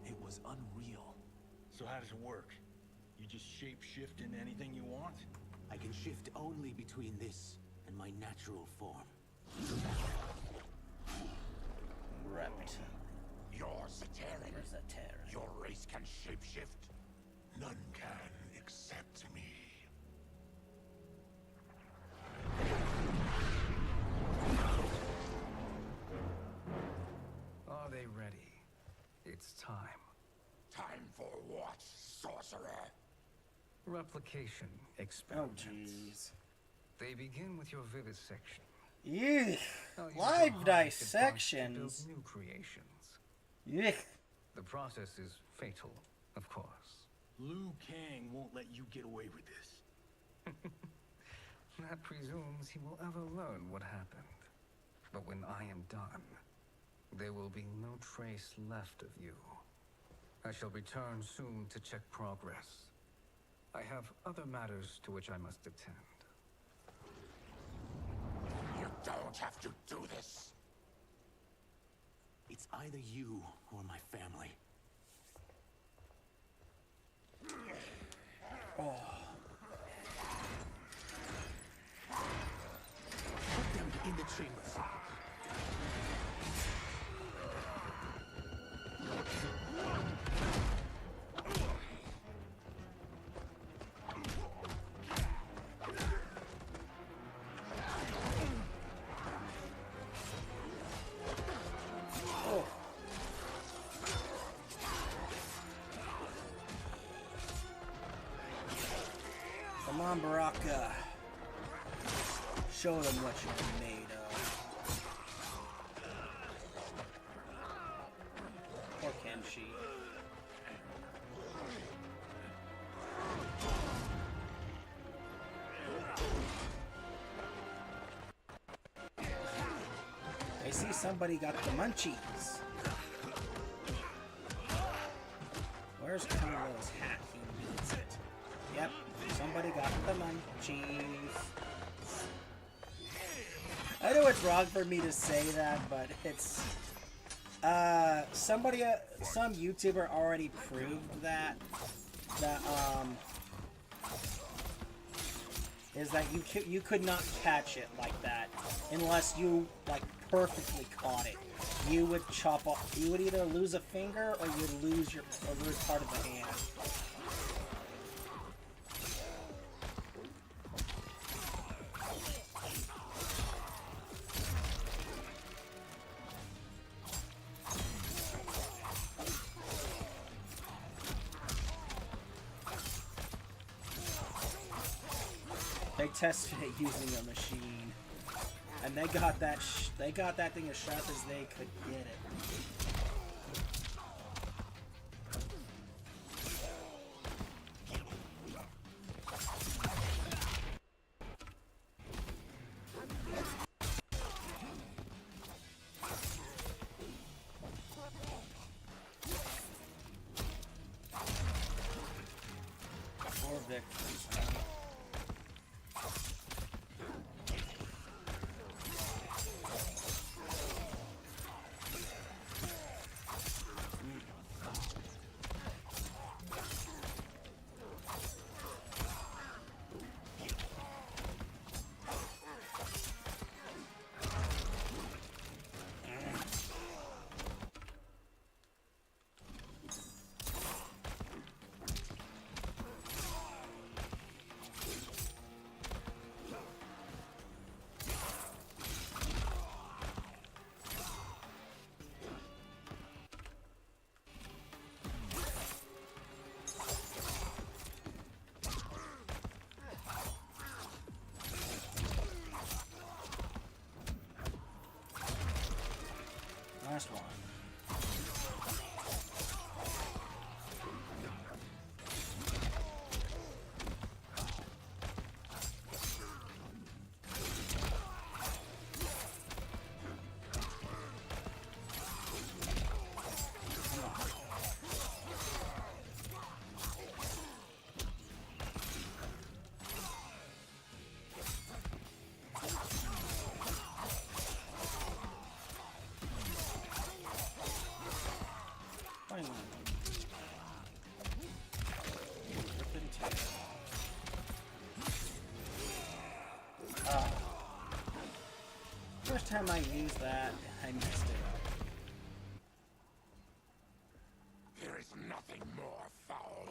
It was unreal. So how does it work? You just shape-shift into anything you want? I can shift only between this and my natural form. Reptile. You're Zaterran. Where's Zaterran? Your race can shapeshift. None can except me. Are they ready? It's time. Time for what, sorcerer? Replication Oh, experiments. jeez. They begin with your vivisection. Yeah. I'll use Live your harvested parts to dissections. build new creations. Yeah. The process is fatal, of course. Liu Kang won't let you get away with this. That presumes he will ever learn what happened. But when I am done, there will be no trace left of you. I shall return soon to check progress. I have other matters to which I must attend. You don't have to do this. It's either you or my family. Oh. Put them in the chambers. Oh. Come on, Baraka. Show them what you're made of. Or can she? I see somebody got the munchies. Where's Carlos' hat? He needs it. Yep, somebody got the munchies. I know it's wrong for me to say that, but it's somebody, some YouTuber already proved that is that you could not catch it like that unless you like perfectly caught it. You would chop off. You would either lose a finger or you would lose part of the hand. They tested it using a machine, and they got that thing as sharp as they could get it. Poor victims, huh? first time I used that, I messed it up. There is nothing more foul.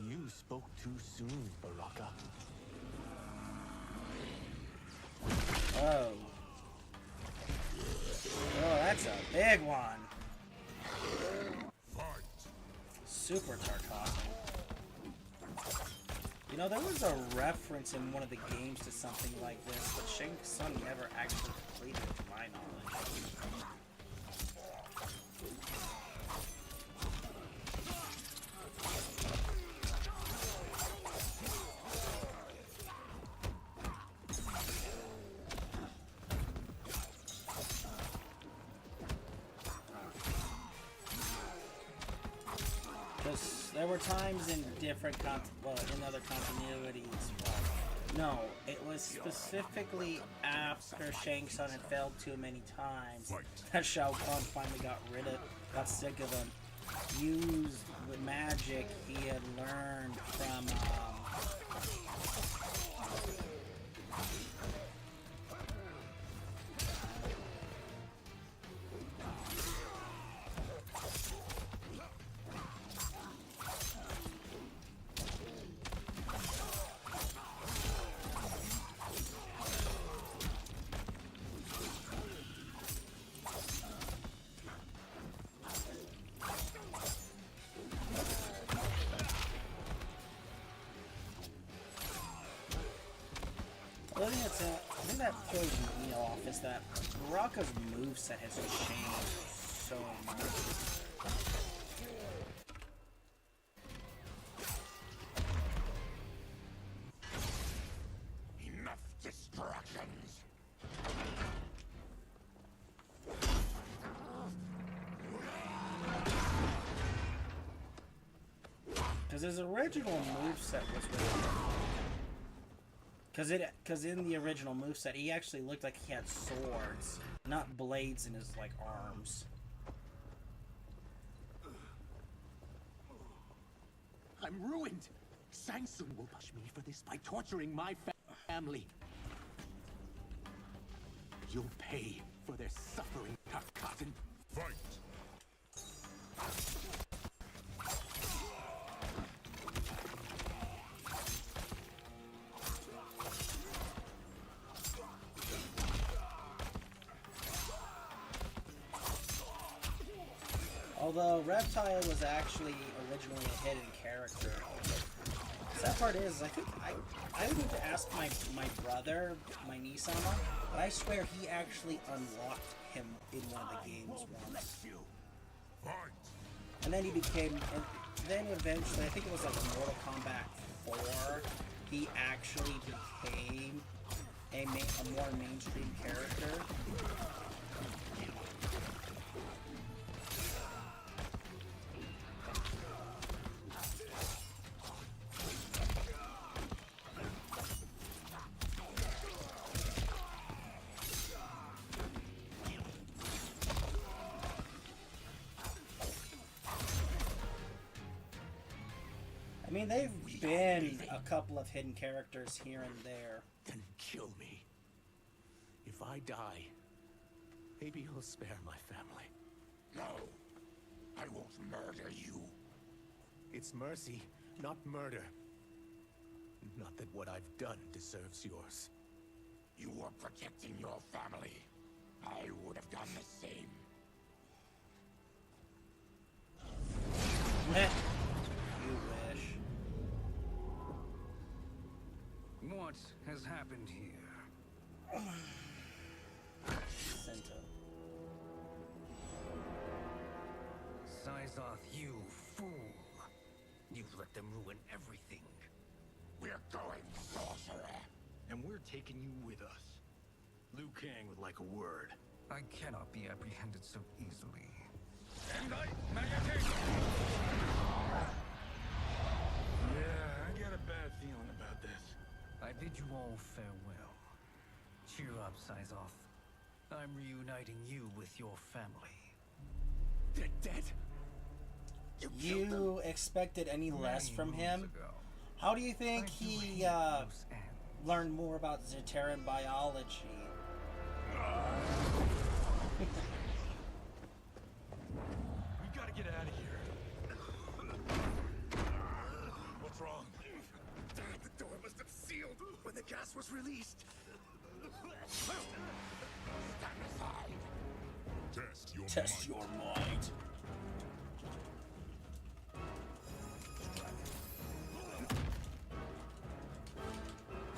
You spoke too soon, Baraka. Oh. Oh, that's a big one. Super Tarkov. You know, there was a reference in one of the games to something like this, but Shang Tsung never actually completed it, to my knowledge. There were times in different in other continuities. No, it was specifically after Shang Tsung had failed too many times that Shao Kahn finally got sick of him. Used the magic he had learned from. I think that throws me off is that Baraka's moveset has changed so much. Enough distractions. Because his original moveset was really Because in the original moveset, he actually looked like he had swords, not blades in his, like, arms. I'm ruined! Shang Tsung will punish me for this by torturing my family. You'll pay for their suffering, Tarkatan. Fight! Although Reptile was actually originally a hidden character. The sad part is, I think I would need to ask my brother, my Nisama, but I swear he actually unlocked him in one of the games once. And then he became, and then eventually, I think it was like Mortal Kombat 4, he actually became a more mainstream character. I mean, they've been a couple of hidden characters here and there. Then kill me. If I die, maybe you'll spare my family. No, I won't murder you. It's mercy, not murder. Not that what I've done deserves yours. You were protecting your family. I would have done the same. You wish. What has happened here? Sento. Syzoth, you fool. You let them ruin everything. We're going, sorcerer. And we're taking you with us. Liu Kang would like a word. I cannot be apprehended so easily. Yeah, I got a bad feeling about this. I bid you all farewell. Cheer up, Syzoth. I'm reuniting you with your family. They're dead? You expected any less from him? How do you think he learned more about Zeteran biology? We gotta get out of here. What's wrong? The door must have sealed when the gas was released. Stand aside. Test your might.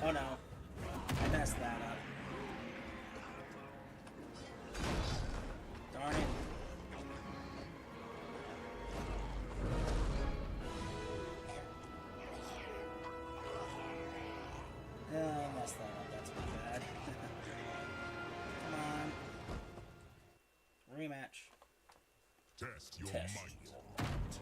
Oh no. I messed that up. Darn it. I messed that up. That's pretty bad. Come on. Rematch. Test your Test might. your might.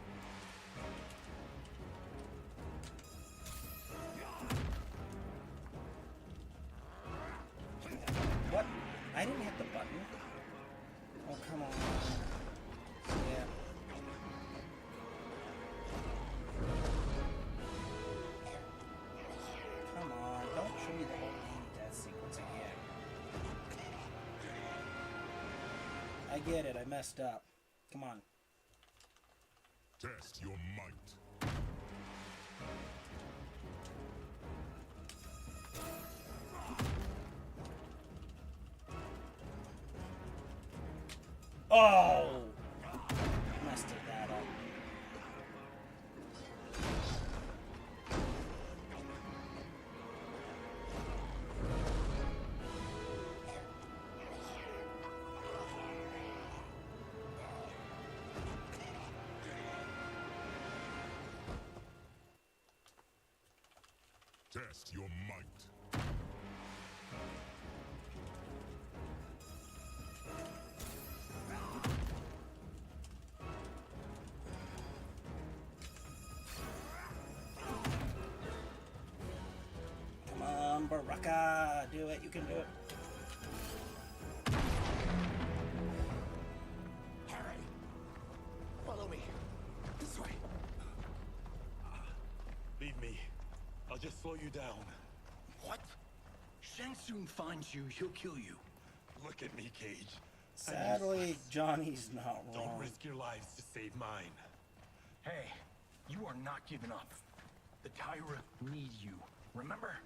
What? I didn't hit the button. Oh, come on. Yeah. Come on. Don't show me the whole game death sequence again. I get it. I messed up. Come on. Test your might. Oh! Messed that up. Test your might. Come on, Baraka. Do it. You can do it. Harry! Follow me. This way. Leave me. I'll just slow you down. What? Shang Tsung finds you, he'll kill you. Look at me, Cage. Sadly, Johnny's not wrong. Don't risk your lives to save mine. Hey, you are not giving up. The Tyra need you, remember?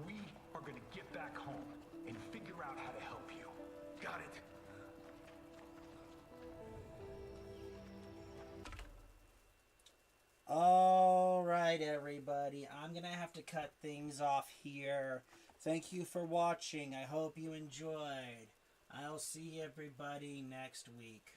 We are gonna get back home and figure out how to help you. Got it? All right, everybody. I'm going to have to cut things off here. Thank you for watching. I hope you enjoyed. I'll see everybody next week.